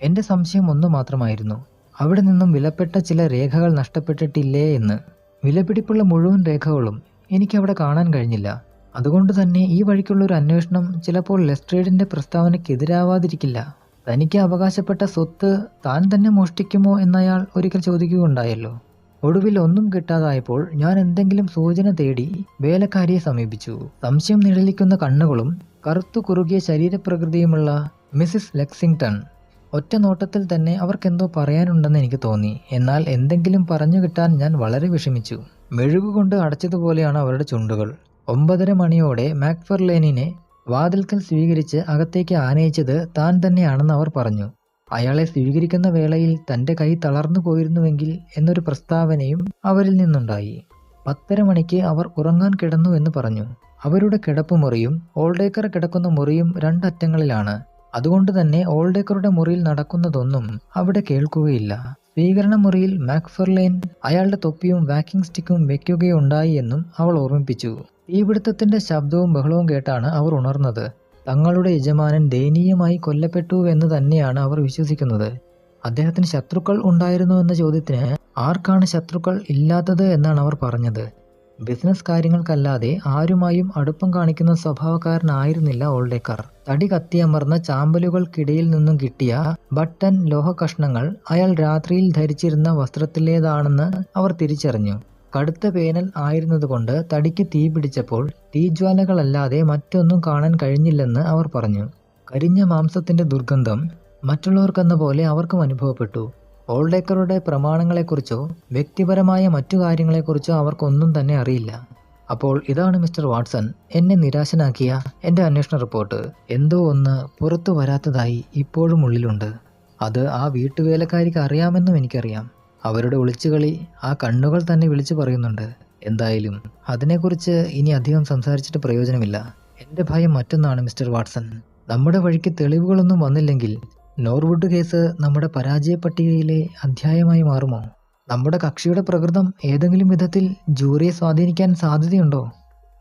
A: എൻ്റെ സംശയം ഒന്നു മാത്രമായിരുന്നു, അവിടെ നിന്നും വിലപ്പെട്ട ചില രേഖകൾ നഷ്ടപ്പെട്ടിട്ടില്ലേ എന്ന്. വിലപിടിപ്പുള്ള മുഴുവൻ രേഖകളും എനിക്കവിടെ കാണാൻ കഴിഞ്ഞില്ല. അതുകൊണ്ട് തന്നെ ഈ വഴിക്കുള്ള ഒരു അന്വേഷണം ചിലപ്പോൾ ലെസ്ട്രേഡിന്റെ പ്രസ്താവനയ്ക്കെതിരാവാതിരിക്കില്ല. തനിക്ക് അവകാശപ്പെട്ട സ്വത്ത് താൻ തന്നെ മോഷ്ടിക്കുമോ എന്നയാൾ ഒരിക്കൽ ചോദിക്കുകയുണ്ടായല്ലോ. ഒടുവിൽ ഒന്നും കിട്ടാതായപ്പോൾ ഞാൻ എന്തെങ്കിലും സൂചന തേടി വേലക്കാരിയെ സമീപിച്ചു. സംശയം നിഴലിക്കുന്ന കണ്ണുകളും കറുത്തു കുറുകിയ ശരീരപ്രകൃതിയുമുള്ള മിസ്സിസ് ലെക്സിംഗ്ടൺ. ഒറ്റ നോട്ടത്തിൽ തന്നെ അവർക്കെന്തോ പറയാനുണ്ടെന്ന് എനിക്ക് തോന്നി. എന്നാൽ എന്തെങ്കിലും പറഞ്ഞു കിട്ടാൻ ഞാൻ വളരെ വിഷമിച്ചു. മെഴുകുകൊണ്ട് അടച്ചതുപോലെയാണ് അവരുടെ ചുണ്ടുകൾ. 9:30 മണിയോടെ മാക്ഫർലേനിനെ വാതിൽക്കൽ സ്വീകരിച്ച് അകത്തേക്ക് ആനയിച്ചത് താൻ തന്നെയാണെന്ന് അവർ പറഞ്ഞു. അയാളെ സ്വീകരിക്കുന്ന വേളയിൽ തൻ്റെ കൈ തളർന്നു പോയിരുന്നുവെങ്കിൽ എന്നൊരു പ്രസ്താവനയും അവരിൽ നിന്നുണ്ടായി. 10:30 മണിക്ക് അവർ ഉറങ്ങാൻ കിടന്നു എന്ന് പറഞ്ഞു. അവരുടെ കിടപ്പുമുറിയും ഓൾഡേക്കർ കിടക്കുന്ന മുറിയും 2 അറ്റങ്ങളിലാണ്. അതുകൊണ്ട് തന്നെ ഓൾഡേക്കറുടെ മുറിയിൽ നടക്കുന്നതൊന്നും അവിടെ കേൾക്കുകയില്ല. സ്വീകരണ മുറിയിൽ മാക്ഫർലെയിൻ അയാളുടെ തൊപ്പിയും വാക്കിംഗ് സ്റ്റിക്കും വെക്കുകയുണ്ടായി എന്നും അവൾ ഓർമ്മിപ്പിച്ചു. തീപിടുത്തത്തിന്റെ ശബ്ദവും ബഹളവും കേട്ടാണ് അവർ ഉണർന്നത്. തങ്ങളുടെ യജമാനൻ ദയനീയമായി കൊല്ലപ്പെട്ടു എന്ന് തന്നെയാണ് അവർ വിശ്വസിക്കുന്നത്. അദ്ദേഹത്തിന് ശത്രുക്കൾ ഉണ്ടായിരുന്നു എന്ന ചോദ്യത്തിന് ആർക്കാണ് ശത്രുക്കൾ ഇല്ലാത്തത് എന്നാണ് അവർ പറഞ്ഞത്. ബിസിനസ് കാര്യങ്ങൾക്കല്ലാതെ ആരുമായും അടുപ്പം കാണിക്കുന്ന സ്വഭാവക്കാരനായിരുന്നില്ല ഓൾഡേക്കർ. തടി കത്തിയമർന്ന ചാമ്പലുകൾക്കിടയിൽ നിന്നും കിട്ടിയ ബട്ടൺ ലോഹ കഷ്ണങ്ങൾ അയാൾ രാത്രിയിൽ ധരിച്ചിരുന്ന വസ്ത്രത്തിലേതാണെന്ന് അവർ തിരിച്ചറിഞ്ഞു. കടുത്ത വേനൽ ആയിരുന്നതുകൊണ്ട് തടിക്ക് തീ പിടിച്ചപ്പോൾ തീജ്വാലകളല്ലാതെ മറ്റൊന്നും കാണാൻ കഴിഞ്ഞില്ലെന്ന് അവർ പറഞ്ഞു. കരിഞ്ഞ മാംസത്തിന്റെ ദുർഗന്ധം മറ്റുള്ളവർക്കെന്ന പോലെ അവർക്കും അനുഭവപ്പെട്ടു. ഓൾഡേക്കറുടെ പ്രമാണങ്ങളെക്കുറിച്ചോ വ്യക്തിപരമായ മറ്റു കാര്യങ്ങളെക്കുറിച്ചോ അവർക്കൊന്നും തന്നെ അറിയില്ല. അപ്പോൾ ഇതാണ് മിസ്റ്റർ വാട്സൺ എന്നെ നിരാശനാക്കിയ എൻ്റെ അന്വേഷണ റിപ്പോർട്ട്. എന്തോ ഒന്ന് പുറത്തു വരാത്തതായി ഇപ്പോഴും ഉള്ളിലുണ്ട്. അത് ആ വീട്ടുവേലക്കാരിക്ക് അറിയാമെന്നും എനിക്കറിയാം. അവരുടെ ഒളിച്ചുകളി ആ കണ്ണുകൾ തന്നെ വിളിച്ചു പറയുന്നുണ്ട്. എന്തായാലും അതിനെക്കുറിച്ച് ഇനി അധികം സംസാരിച്ചിട്ട് പ്രയോജനമില്ല. എൻ്റെ ഭയം മറ്റൊന്നാണ് മിസ്റ്റർ വാട്സൺ. നമ്മുടെ വഴിക്ക് തെളിവുകളൊന്നും വന്നില്ലെങ്കിൽ നോർവുഡ് കേസ് നമ്മുടെ പരാജയ പട്ടികയിലെ അധ്യായമായി മാറുമോ? നമ്മുടെ കക്ഷിയുടെ പ്രകൃതം ഏതെങ്കിലും വിധത്തിൽ ജൂറിയെ സ്വാധീനിക്കാൻ സാധ്യതയുണ്ടോ?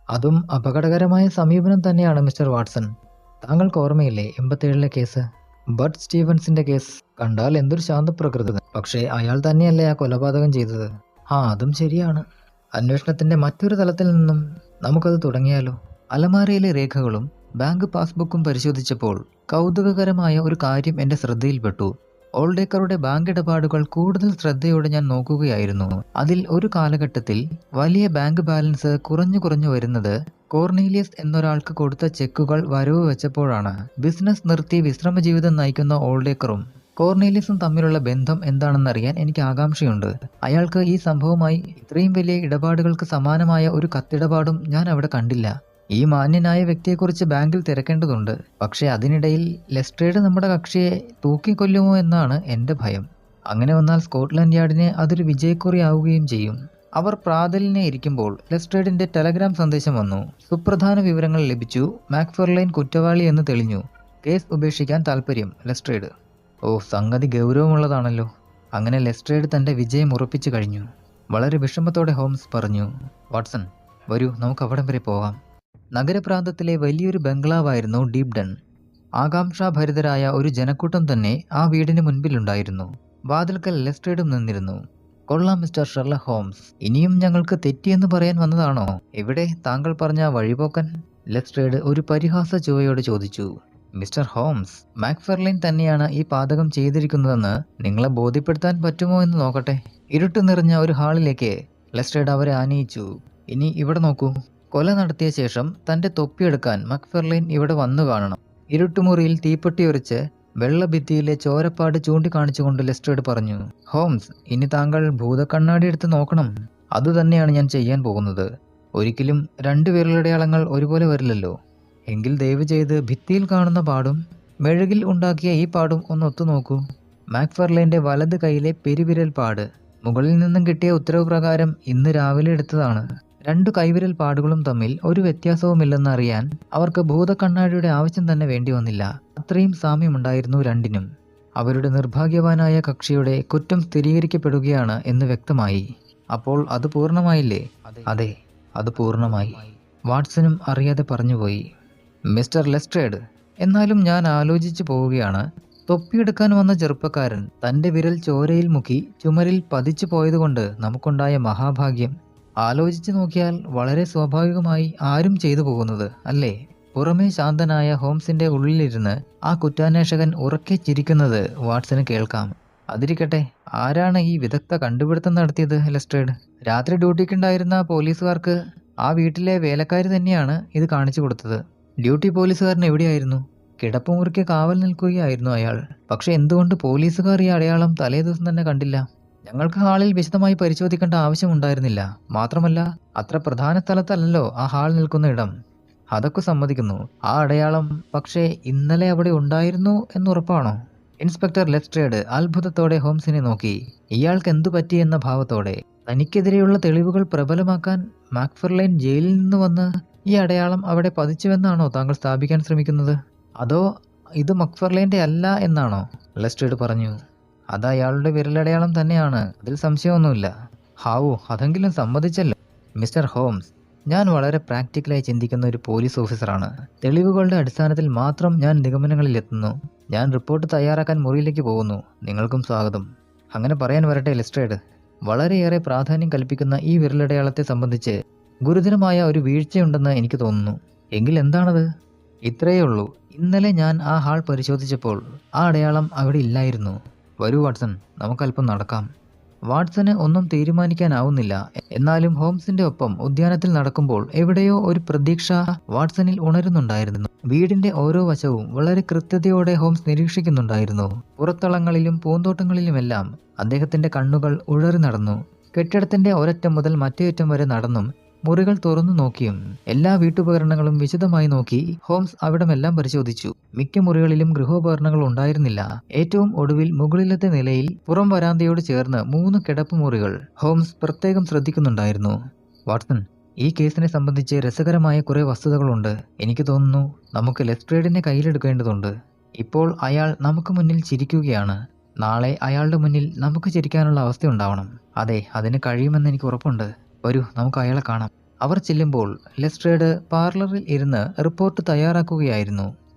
A: അതും അപകടകരമായ സമീപനം തന്നെയാണ് മിസ്റ്റർ വാട്സൺ. താങ്കൾക്ക് ഓർമ്മയില്ലേ 87-ലെ കേസ്, ബഡ് സ്റ്റീവൻസിന്റെ കേസ്? കണ്ടാൽ എന്തൊരു ശാന്തപ്രകൃതം, പക്ഷേ അയാൾ തന്നെയല്ലേ ആ കൊലപാതകം ചെയ്തത്. അതും ശരിയാണ്. അന്വേഷണത്തിന്റെ മറ്റൊരു തലത്തിൽ നിന്നും നമുക്കത് തുടങ്ങിയാലോ? അലമാരയിലെ രേഖകളും ബാങ്ക് പാസ്ബുക്കും പരിശോധിച്ചപ്പോൾ കൗതുകകരമായ ഒരു കാര്യം എൻ്റെ ശ്രദ്ധയിൽപ്പെട്ടു. ഓൾഡേക്കറുടെ ബാങ്ക് ഇടപാടുകൾ കൂടുതൽ ശ്രദ്ധയോടെ ഞാൻ നോക്കുകയായിരുന്നു. അതിൽ ഒരു കാലഘട്ടത്തിൽ വലിയ ബാങ്ക് ബാലൻസ് കുറഞ്ഞു വരുന്നത് കോർണീലിയസ് എന്നൊരാൾക്ക് കൊടുത്ത ചെക്കുകൾ വരവ് വെച്ചപ്പോഴാണ്. ബിസിനസ് നിർത്തി വിശ്രമ ജീവിതം നയിക്കുന്ന ഓൾഡേക്കറും കോർണീലിയസും തമ്മിലുള്ള ബന്ധം എന്താണെന്നറിയാൻ എനിക്ക് ആകാംക്ഷയുണ്ട്. അയാൾക്ക് ഈ സംഭവമായി ഇത്രയും വലിയ ഇടപാടുകൾക്ക് സമാനമായ ഒരു കത്തിടപാടും ഞാൻ അവിടെ കണ്ടില്ല. ഈ മാന്യനായ വ്യക്തിയെക്കുറിച്ച് ബാങ്കിൽ തിരക്കേണ്ടതുണ്ട്. പക്ഷേ അതിനിടയിൽ ലെസ്ട്രേഡ് നമ്മുടെ കക്ഷിയെ തൂക്കിക്കൊല്ലുമോ എന്നാണ് എൻ്റെ ഭയം. അങ്ങനെ വന്നാൽ സ്കോട്ട്ലൻഡ് യാർഡിന് അതൊരു വിജയക്കുറിയാവുകയും ചെയ്യും. അവർ പ്രാതലിനെ ഇരിക്കുമ്പോൾ ലെസ്ട്രേഡിന്റെ ടെലഗ്രാം സന്ദേശം വന്നു. സുപ്രധാന വിവരങ്ങൾ ലഭിച്ചു. മാക്ഫർലെയിൻ കുറ്റവാളി എന്ന് തെളിഞ്ഞു. കേസ് ഉപേക്ഷിക്കാൻ താല്പര്യം ലെസ്ട്രേഡ്. സംഗതി ഗൗരവമുള്ളതാണല്ലോ. അങ്ങനെ ലെസ്ട്രേഡ് തൻ്റെ വിജയം ഉറപ്പിച്ചു കഴിഞ്ഞു. വളരെ വിഷമത്തോടെ ഹോംസ് പറഞ്ഞു, വാട്സൺ വരൂ, നമുക്ക് അവിടം വരെ പോകാം. നഗരപ്രാന്തത്തിലെ വലിയൊരു ബംഗ്ലാവായിരുന്നു ഡീപ്ഡൺ. ആകാംക്ഷാഭരിതരായ ഒരു ജനക്കൂട്ടം തന്നെ ആ വീടിന് മുൻപിലുണ്ടായിരുന്നു. വാതിൽക്കൽ ലെസ്ട്രേഡും നിന്നിരുന്നു. കൊള്ളാം മിസ്റ്റർ ഷെർലക് ഹോംസ്, ഇനിയും ഞങ്ങൾക്ക് തെറ്റിയെന്ന് പറയാൻ വന്നതാണോ? എവിടെ താങ്കൾ പറഞ്ഞ വഴിപോക്കൻ? ലെസ്ട്രേഡ് ഒരു പരിഹാസ ചുവയോട് ചോദിച്ചു. മിസ്റ്റർ ഹോംസ്, മാക്ഫർലെയിൻ തന്നെയാണ് ഈ പാതകം ചെയ്തിരിക്കുന്നതെന്ന് നിങ്ങളെ ബോധ്യപ്പെടുത്താൻ പറ്റുമോ എന്ന് നോക്കട്ടെ. ഇരുട്ട് നിറഞ്ഞ ഒരു ഹാളിലേക്ക് ലെസ്ട്രേഡ് അവരെ ആനയിച്ചു. ഇനി ഇവിടെ നോക്കൂ. കൊല നടത്തിയ ശേഷം തൻ്റെ തൊപ്പിയെടുക്കാൻ മാക്ഫർലെയിൻ ഇവിടെ വന്നു കാണണം. ഇരുട്ടുമുറിയിൽ തീപ്പെട്ടിയൊരിച്ച് വെള്ളഭിത്തിയിലെ ചോരപ്പാട് ചൂണ്ടിക്കാണിച്ചുകൊണ്ട് ലെസ്ട്രേഡ് പറഞ്ഞു. ഹോംസ്, ഇനി താങ്കൾ ഭൂതക്കണ്ണാടി എടുത്ത് നോക്കണം. അതുതന്നെയാണ് ഞാൻ ചെയ്യാൻ പോകുന്നത്. ഒരിക്കലും 2 വിരലടയാളങ്ങൾ ഒരുപോലെ വരില്ലല്ലോ. എങ്കിൽ ദയവ് ചെയ്ത് ഭിത്തിയിൽ കാണുന്ന പാടും മെഴുകിൽ ഉണ്ടാക്കിയ ഈ പാടും ഒന്ന് ഒത്തുനോക്കൂ. മാക്ഫർലെയിന്റെ വലത് കൈയിലെ പെരുവിരൽ പാട്. മുകളിൽ നിന്നും കിട്ടിയ ഉത്തരവ് പ്രകാരം ഇന്ന് രാവിലെ എടുത്തതാണ്. 2 കൈവിരൽ പാടുകളും തമ്മിൽ ഒരു വ്യത്യാസവുമില്ലെന്ന് അറിയാൻ അവർക്ക് ഭൂതക്കണ്ണാടിയുടെ ആവശ്യം തന്നെ വേണ്ടി വന്നില്ല. അത്രയും സാമ്യമുണ്ടായിരുന്നു രണ്ടിനും. അവരുടെ നിർഭാഗ്യവാനായ കക്ഷിയുടെ കുറ്റം സ്ഥിരീകരിക്കപ്പെടുകയാണ് എന്ന് വ്യക്തമായി. അപ്പോൾ അത് പൂർണ്ണമായില്ലേ? അതെ, അത് പൂർണ്ണമായി. വാട്സണും അറിയാതെ പറഞ്ഞുപോയി. മിസ്റ്റർ ലെസ്ട്രേഡ്, എന്നാലും ഞാൻ ആലോചിച്ചു പോവുകയാണ്. തൊപ്പിയെടുക്കാൻ വന്ന ചെറുപ്പക്കാരൻ തൻ്റെ വിരൽ ചോരയിൽ മുക്കി ചുമരിൽ പതിച്ചു പോയതുകൊണ്ട് നമുക്കുണ്ടായ മഹാഭാഗ്യം. ആലോചിച്ചു നോക്കിയാൽ വളരെ സ്വാഭാവികമായി ആരും ചെയ്തു പോകുന്നത് അല്ലേ? പുറമേ ശാന്തനായ ഹോംസിന്റെ ഉള്ളിലിരുന്ന് ആ കുറ്റാന്വേഷകൻ ഉറക്കെ ചിരിക്കുന്നത് വാട്സന് കേൾക്കാം. അതിരിക്കട്ടെ, ആരാണ് ഈ വിദഗ്ധ കണ്ടുപിടുത്തം നടത്തിയത് ലെസ്ട്രേഡ്? രാത്രി ഡ്യൂട്ടിക്കുണ്ടായിരുന്ന പോലീസുകാർക്ക് ആ വീട്ടിലെ വേലക്കാരി തന്നെയാണ് ഇത് കാണിച്ചു കൊടുത്തത്. ഡ്യൂട്ടി പോലീസുകാരൻ എവിടെയായിരുന്നു? കിടപ്പുമുറിക്ക് കാവൽ നിൽക്കുകയായിരുന്നു അയാൾ. പക്ഷെ എന്തുകൊണ്ട് പോലീസുകാർ ഈ അടയാളം തലേ ദിവസം തന്നെ കണ്ടില്ല? ഞങ്ങൾക്ക് ഹാളിൽ വിശദമായി പരിശോധിക്കേണ്ട ആവശ്യമുണ്ടായിരുന്നില്ല. മാത്രമല്ല, അത്ര പ്രധാന സ്ഥലത്തല്ലല്ലോ ആ ഹാൾ നിൽക്കുന്ന ഇടം. അതൊക്കെ സമ്മതിക്കുന്നു. ആ അടയാളം പക്ഷേ ഇന്നലെ അവിടെ ഉണ്ടായിരുന്നു എന്നുറപ്പാണോ? ഇൻസ്പെക്ടർ ലെസ്ട്രേഡ് അത്ഭുതത്തോടെ ഹോംസിനെ നോക്കി. ഇയാൾക്ക് എന്തു പറ്റി എന്ന ഭാവത്തോടെ. തനിക്കെതിരെയുള്ള തെളിവുകൾ പ്രബലമാക്കാൻ മാക്ഫർലെയിൻ ജയിലിൽ നിന്ന് വന്ന് ഈ അടയാളം അവിടെ പതിച്ചുവെന്നാണോ താങ്കൾ സ്ഥാപിക്കാൻ ശ്രമിക്കുന്നത്? അതോ ഇത് മക്ഫർലെയിൻ്റെ അല്ല എന്നാണോ? ലെസ്ട്രേഡ് പറഞ്ഞു. അത് അയാളുടെ വിരലടയാളം തന്നെയാണ്, അതിൽ സംശയമൊന്നുമില്ല. ഹാവു, അതെങ്കിലും സമ്മതിച്ചല്ലോ. മിസ്റ്റർ ഹോംസ്, ഞാൻ വളരെ പ്രാക്ടിക്കലായി ചിന്തിക്കുന്ന ഒരു പോലീസ് ഓഫീസറാണ്. തെളിവുകളുടെ അടിസ്ഥാനത്തിൽ മാത്രം ഞാൻ നിഗമനങ്ങളിലെത്തുന്നു. ഞാൻ റിപ്പോർട്ട് തയ്യാറാക്കാൻ മുറിയിലേക്ക് പോകുന്നു. നിങ്ങൾക്കും സ്വാഗതം. അങ്ങനെ പറയാൻ വരട്ടെ ലെസ്ട്രേഡ്. വളരെയേറെ പ്രാധാന്യം കൽപ്പിക്കുന്ന ഈ വിരലടയാളത്തെ സംബന്ധിച്ച് ഗുരുതരമായ ഒരു വീഴ്ചയുണ്ടെന്ന് എനിക്ക് തോന്നുന്നു. എങ്കിൽ എന്താണത്? ഇത്രയേ ഉള്ളൂ. ഇന്നലെ ഞാൻ ആ ഹാൾ പരിശോധിച്ചപ്പോൾ ആ അടയാളം അവിടെ ഇല്ലായിരുന്നു. വരൂ വാട്സൺ, നമുക്കല്പം നടക്കാം. വാട്സന് ഒന്നും തീരുമാനിക്കാനാവുന്നില്ല. എന്നാലും ഹോംസിന്റെ ഒപ്പം ഉദ്യാനത്തിൽ നടക്കുമ്പോൾ എവിടെയോ ഒരു പ്രതീക്ഷ വാട്സണിൽ ഉണരുന്നുണ്ടായിരുന്നു. വീടിന്റെ ഓരോ വശവും വളരെ കൃത്യതയോടെ ഹോംസ് നിരീക്ഷിക്കുന്നുണ്ടായിരുന്നു. പുറത്തളങ്ങളിലും പൂന്തോട്ടങ്ങളിലുമെല്ലാം അദ്ദേഹത്തിന്റെ കണ്ണുകൾ ഉഴറി നടന്നു. കെട്ടിടത്തിന്റെ ഒരറ്റം മുതൽ മറ്റേ അറ്റം വരെ നടന്നും മുറികൾ തുറന്നു നോക്കിയും എല്ലാ വീട്ടുപകരണങ്ങളും വിശദമായി നോക്കി ഹോംസ് അവിടമെല്ലാം പരിശോധിച്ചു. മിക്ക മുറികളിലും ഗൃഹോപകരണങ്ങൾ ഉണ്ടായിരുന്നില്ല. ഏറ്റവും ഒടുവിൽ മുകളിലത്തെ നിലയിൽ പുറം വരാന്തയോട് ചേർന്ന് 3 കിടപ്പുമുറികൾ ഹോംസ് പ്രത്യേകം ശ്രദ്ധിക്കുന്നുണ്ടായിരുന്നു. വാട്സൺ, ഈ കേസിനെ സംബന്ധിച്ച് രസകരമായ കുറെ വസ്തുതകളുണ്ട്. എനിക്ക് തോന്നുന്നു നമുക്ക് ലെസ്ട്രേഡിനെ കയ്യിലെടുക്കേണ്ടതുണ്ട്. ഇപ്പോൾ അയാൾ നമുക്ക് മുന്നിൽ ചിരിക്കുകയാണ്. നാളെ അയാളുടെ മുന്നിൽ നമുക്ക് ചിരിക്കാനുള്ള അവസ്ഥ ഉണ്ടാവണം. അതെ, അതിന് കഴിയുമെന്ന് എനിക്ക് ഉറപ്പുണ്ട്. വരൂ, നമുക്ക് അയാളെ കാണാം. അവർ ചെല്ലുമ്പോൾ ലെസ്ട്രേഡ് പാർലറിൽ ഇരുന്ന് റിപ്പോർട്ട് തയ്യാറാക്കുകയായിരുന്നു.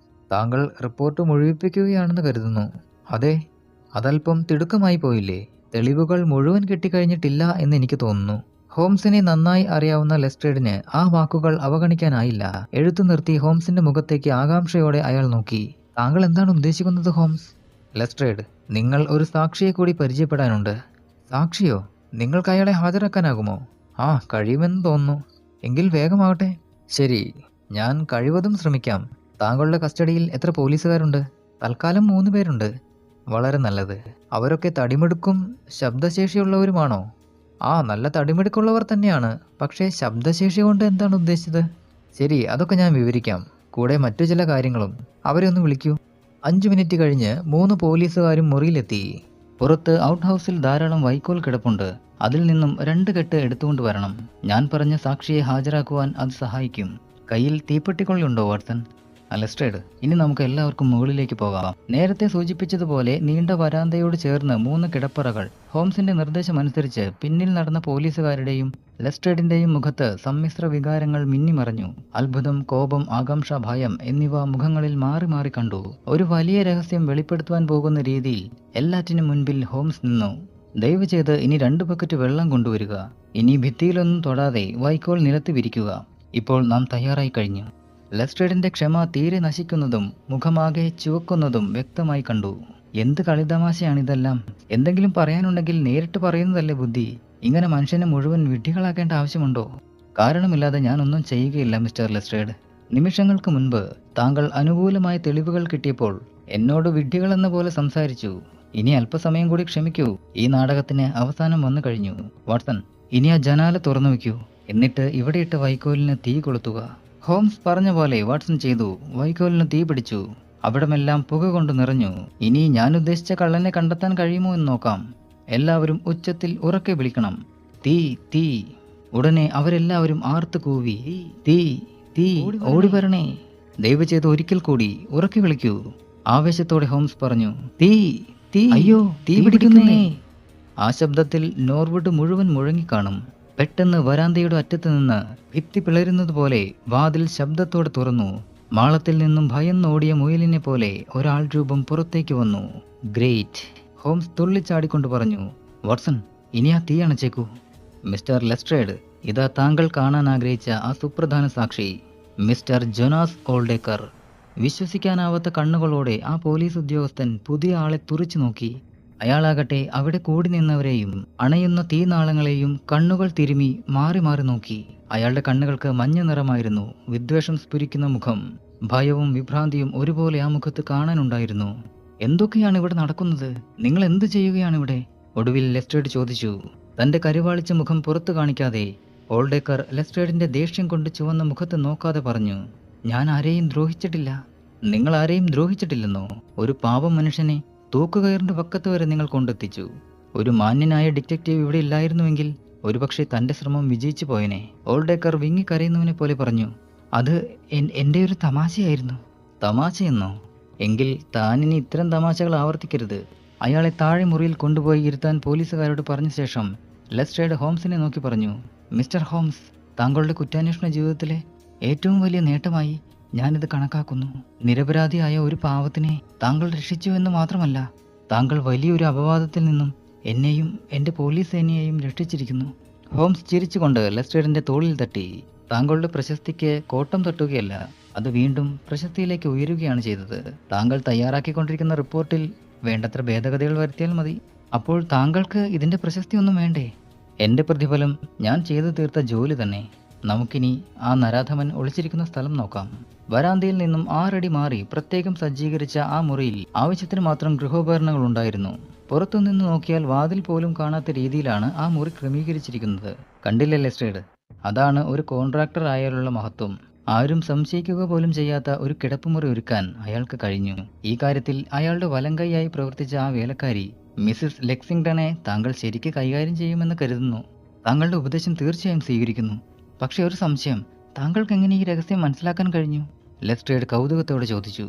A: താങ്കൾ റിപ്പോർട്ട് മുഴുവിപ്പിക്കുകയാണെന്ന് കരുതുന്നു. അതെ, അതല്പം തിടുക്കമായി പോയില്ലേ? തെളിവുകൾ മുഴുവൻ കിട്ടിക്കഴിഞ്ഞിട്ടില്ല എന്ന് എനിക്ക് തോന്നുന്നു. ഹോംസിനെ നന്നായി അറിയാവുന്ന ലെസ്ട്രേഡിന് ആ വാക്കുകൾ അവഗണിക്കാനായില്ല. എഴുത്തു നിർത്തി ഹോംസിന്റെ മുഖത്തേക്ക് ആകാംക്ഷയോടെ അയാൾ നോക്കി. താങ്കൾ എന്താണ് ഉദ്ദേശിക്കുന്നത് ഹോംസ്? ലെസ്ട്രേഡ്, നിങ്ങൾ ഒരു സാക്ഷിയെ കൂടി പരിചയപ്പെടാനുണ്ട്. സാക്ഷിയോ? നിങ്ങൾക്ക് അയാളെ ഹാജരാക്കാനാകുമോ? ആ, കഴിയുമെന്ന് തോന്നുന്നു. എങ്കിൽ വേഗമാകട്ടെ. ശരി, ഞാൻ കഴിവതും ശ്രമിക്കാം. താങ്കളുടെ കസ്റ്റഡിയിൽ എത്ര പോലീസുകാരുണ്ട്? തൽക്കാലം 3 പേരുണ്ട്. വളരെ നല്ലത്. അവരൊക്കെ തടിമിടുക്കും ശബ്ദശേഷിയുള്ളവരുമാണോ? ആ, നല്ല തടിമിടുക്കുള്ളവർ തന്നെയാണ്. പക്ഷേ ശബ്ദശേഷി കൊണ്ട് എന്താണ് ഉദ്ദേശിച്ചത്? ശരി, അതൊക്കെ ഞാൻ വിവരിക്കാം. കൂടെ മറ്റു ചില കാര്യങ്ങളും. അവരെ ഒന്ന് വിളിക്കൂ. 5 മിനിറ്റ് കഴിഞ്ഞ് 3 പോലീസുകാരും മുറിയിലെത്തി. പുറത്ത് ഔട്ട് ഹൗസിൽ ധാരാളം വൈക്കോൽ കിടപ്പുണ്ട്. അതിൽ നിന്നും 2 കെട്ട് എടുത്തുകൊണ്ട് വരണം. ഞാൻ പറഞ്ഞ സാക്ഷിയെ ഹാജരാക്കുവാൻ അത് സഹായിക്കും. കയ്യിൽ തീപ്പെട്ടിക്കൊള്ളിയുണ്ടോ വാട്സൺ? ലെസ്ട്രേഡ്, ഇനി നമുക്ക് എല്ലാവർക്കും മുകളിലേക്ക് പോകാം. നേരത്തെ സൂചിപ്പിച്ചതുപോലെ നീണ്ട വരാന്തയോട് ചേർന്ന് 3 കിടപ്പറകൾ. ഹോംസിന്റെ നിർദ്ദേശമനുസരിച്ച് പിന്നിൽ നടന്ന പോലീസുകാരുടെയും ലെസ്ട്രേഡിന്റെയും മുഖത്ത് സമ്മിശ്ര വികാരങ്ങൾ മിന്നിമറഞ്ഞു. അത്ഭുതം, കോപം, ആകാംക്ഷ, ഭയം എന്നിവ മുഖങ്ങളിൽ മാറി മാറി കണ്ടു. ഒരു വലിയ രഹസ്യം വെളിപ്പെടുത്തുവാൻ പോകുന്ന രീതിയിൽ എല്ലാറ്റിനും മുൻപിൽ ഹോംസ് നിന്നു. ദയവ് ചെയ്ത് ഇനി 2 ബക്കറ്റ് വെള്ളം കൊണ്ടുവരിക. ഇനി ഭിത്തിയിലൊന്നും തൊടാതെ വൈക്കോൽ നിലത്ത് വിരിക്കുക. ഇപ്പോൾ നാം തയ്യാറായി കഴിഞ്ഞു. ലെസ്ട്രേഡിന്റെ ക്ഷമ തീരെ നശിക്കുന്നതും മുഖമാകെ ചുവക്കുന്നതും വ്യക്തമായി കണ്ടു. എന്ത് കളിതമാശയാണിതെല്ലാം? എന്തെങ്കിലും പറയാനുണ്ടെങ്കിൽ നേരിട്ട് പറയുന്നതല്ലേ ബുദ്ധി. ഇങ്ങനെ മനുഷ്യനെ മുഴുവൻ വിഡ്ഢികളാക്കേണ്ട ആവശ്യമുണ്ടോ? കാരണമില്ലാതെ ഞാനൊന്നും ചെയ്യുകയില്ല മിസ്റ്റർ ലെസ്ട്രേഡ്. നിമിഷങ്ങൾക്ക് മുൻപ് താങ്കൾ അനുകൂലമായ തെളിവുകൾ കിട്ടിയപ്പോൾ എന്നോട് വിഡ്ഢികളെന്ന പോലെ സംസാരിച്ചു. ഇനി അല്പസമയം കൂടി ക്ഷമിക്കൂ. ഈ നാടകത്തിന് അവസാനം വന്നു കഴിഞ്ഞു. വാട്സൺ, ഇനി ആ ജനാല തുറന്നു വയ്ക്കൂ. എന്നിട്ട് ഇവിടെയിട്ട വൈക്കോലിന് തീ കൊളുത്തുക. ഹോംസ് പറഞ്ഞ പോലെ വാട്സൺ ചെയ്തു. വൈക്കോലിന് തീ പിടിച്ചു. അവിടമെല്ലാം പുക കൊണ്ട് നിറഞ്ഞു. ഇനി ഞാൻ ഉദ്ദേശിച്ച കള്ളനെ കണ്ടെത്താൻ കഴിയുമോ എന്ന് നോക്കാം. എല്ലാവരും ഉച്ചത്തിൽ ഉറക്കെ വിളിക്കണം, തീ തീ. ഉടനെ അവരെല്ലാവരും ആർത്ത് കൂവി, തീ തീ, ഓടി വരണേ. ദയവ് ചെയ്ത് ഒരിക്കൽ കൂടി ഉറക്കെ വിളിക്കൂ, ആവേശത്തോടെ ഹോംസ് പറഞ്ഞു. തീ തീ, അയ്യോ തീ പിടിക്കുന്നേ. ആ ശബ്ദത്തിൽ നോർവുഡ് മുഴുവൻ മുഴങ്ങിക്കാണും. പെട്ടെന്ന് വരാന്തയുടെ അറ്റത്ത് നിന്ന് ഭിത്തി പിളരുന്നത് പോലെ വാതിൽ ശബ്ദത്തോടെ തുറന്നു. മാളത്തിൽ നിന്നും ഭയന്നോടിയ മുയലിനെ പോലെ ഒരാൾ രൂപം പുറത്തേക്ക് വന്നു. ഗ്രേറ്റ്, ഹോംസ് തുള്ളിച്ചാടിക്കൊണ്ട് പറഞ്ഞു. വാട്സൺ, ഇനി ആ തീ അണച്ചേക്കൂ. മിസ്റ്റർ ലെസ്ട്രേഡ്, ഇതാ താങ്കൾ കാണാൻ ആഗ്രഹിച്ച ആ സുപ്രധാന സാക്ഷി, മിസ്റ്റർ ജോനാസ് ഓൾഡേക്കർ. വിശ്വസിക്കാനാവാത്ത കണ്ണുകളോടെ ആ പോലീസ് ഉദ്യോഗസ്ഥൻ പുതിയ ആളെ തുറിച്ചു നോക്കി. അയാളാകട്ടെ അവിടെ കൂടി നിന്നവരെയും അണയുന്ന തീനാളങ്ങളെയും കണ്ണുകൾ തിരുമി മാറി മാറി നോക്കി. അയാളുടെ കണ്ണുകൾക്ക് മഞ്ഞ നിറമായിരുന്നു. വിദ്വേഷം സ്ഫുരിക്കുന്ന മുഖം, ഭയവും വിഭ്രാന്തിയും ഒരുപോലെ ആ മുഖത്ത് കാണാനുണ്ടായിരുന്നു. എന്തൊക്കെയാണ് ഇവിടെ നടക്കുന്നത്? നിങ്ങൾ എന്ത് ചെയ്യുകയാണിവിടെ? ഒടുവിൽ ലെസ്ട്രേഡ് ചോദിച്ചു. തന്റെ കരുവാളിച്ച മുഖം പുറത്തു കാണിക്കാതെ ഓൾഡേക്കർ ലെസ്ട്രേഡിന്റെ ദേഷ്യം കൊണ്ട് ചുവന്ന മുഖത്ത് നോക്കാതെ പറഞ്ഞു. ഞാൻ ആരെയും ദ്രോഹിച്ചിട്ടില്ല. നിങ്ങൾ ആരെയും ദ്രോഹിച്ചിട്ടില്ലെന്നോ? ഒരു പാവം മനുഷ്യനെ തൂക്കുകയറിന്റെ പക്കത്ത് വരെ നിങ്ങൾ കൊണ്ടെത്തിച്ചു. ഒരു മാന്യനായ ഡിറ്റക്റ്റീവ് ഇവിടെ ഇല്ലായിരുന്നുവെങ്കിൽ ഒരുപക്ഷെ തന്റെ ശ്രമം വിജയിച്ചു പോയനെ. ഓൾഡേക്കർ വിങ്ങിക്കരയുന്നവനെ പോലെ പറഞ്ഞു. അത് എൻ്റെ ഒരു തമാശയായിരുന്നു. തമാശയെന്നോ? എങ്കിൽ താനിനി ഇത്തരം തമാശകൾ ആവർത്തിക്കരുത്. അയാളെ താഴെ മുറിയിൽ കൊണ്ടുപോയി ഇരുത്താൻ പോലീസുകാരോട് പറഞ്ഞ ശേഷം ലെസ്ട്രേഡ് ഹോംസിനെ നോക്കി പറഞ്ഞു. മിസ്റ്റർ ഹോംസ്, താങ്കളുടെ കുറ്റാന്വേഷണ ജീവിതത്തിലെ ഏറ്റവും വലിയ നേട്ടമായി ഞാനിത് കണക്കാക്കുന്നു. നിരപരാധിയായ ഒരു പാവത്തിനെ താങ്കൾ രക്ഷിച്ചു എന്ന് മാത്രമല്ല, താങ്കൾ വലിയൊരു അപവാദത്തിൽ നിന്നും എന്നെയും എൻ്റെ പോലീസ് സേനയെയും രക്ഷിച്ചിരിക്കുന്നു. ഹോംസ് ചിരിച്ചുകൊണ്ട് ലെസ്ട്രേഡിന്റെ തോളിൽ തട്ടി. താങ്കളുടെ പ്രശസ്തിക്ക് കോട്ടം തട്ടുകയല്ല, അത് വീണ്ടും പ്രശസ്തിയിലേക്ക് ഉയരുകയാണ് ചെയ്തത്. താങ്കൾ തയ്യാറാക്കിക്കൊണ്ടിരിക്കുന്ന റിപ്പോർട്ടിൽ വേണ്ടത്ര ഭേദഗതികൾ വരുത്തിയാൽ മതി. അപ്പോൾ താങ്കൾക്ക് ഇതിന്റെ പ്രശസ്തി ഒന്നും വേണ്ടേ? എൻ്റെ പ്രതിഫലം ഞാൻ ചെയ്തു തീർത്ത ജോലി തന്നെ. നമുക്കിനി ആ നരാധമൻ ഒളിച്ചിരിക്കുന്ന സ്ഥലം നോക്കാം. വരാന്തയിൽ നിന്നും 6 അടി മാറി പ്രത്യേകം സജ്ജീകരിച്ച ആ മുറിയിൽ ആവശ്യത്തിന് മാത്രം ഗൃഹോപകരണങ്ങൾ ഉണ്ടായിരുന്നു. പുറത്തുനിന്ന് നോക്കിയാൽ വാതിൽ പോലും കാണാത്ത രീതിയിലാണ് ആ മുറി ക്രമീകരിച്ചിരിക്കുന്നത്. കണ്ടില്ലേ ലെസ്ട്രേഡ്? അതാണ് ഒരു കോൺട്രാക്ടർ ആയാലുള്ള മഹത്വം. ആരും സംശയിക്കുക പോലും ചെയ്യാത്ത ഒരു കിടപ്പുമുറി ഒരുക്കാൻ അയാൾക്ക് കഴിഞ്ഞു. ഈ കാര്യത്തിൽ അയാളുടെ വലങ്കൈയായി പ്രവർത്തിച്ച ആ വേലക്കാരി മിസ്സിസ് ലെക്സിംഗ്ടണെ താങ്കൾ ശരിക്ക് കൈകാര്യം ചെയ്യുമെന്ന് കരുതുന്നു. താങ്കളുടെ ഉപദേശം തീർച്ചയായും സ്വീകരിക്കുന്നു. പക്ഷെ ഒരു സംശയം, താങ്കൾക്ക് എങ്ങനെ ഈ രഹസ്യം മനസ്സിലാക്കാൻ കഴിഞ്ഞു? ലെസ്ട്രേഡ് കൗതുകത്തോടെ ചോദിച്ചു.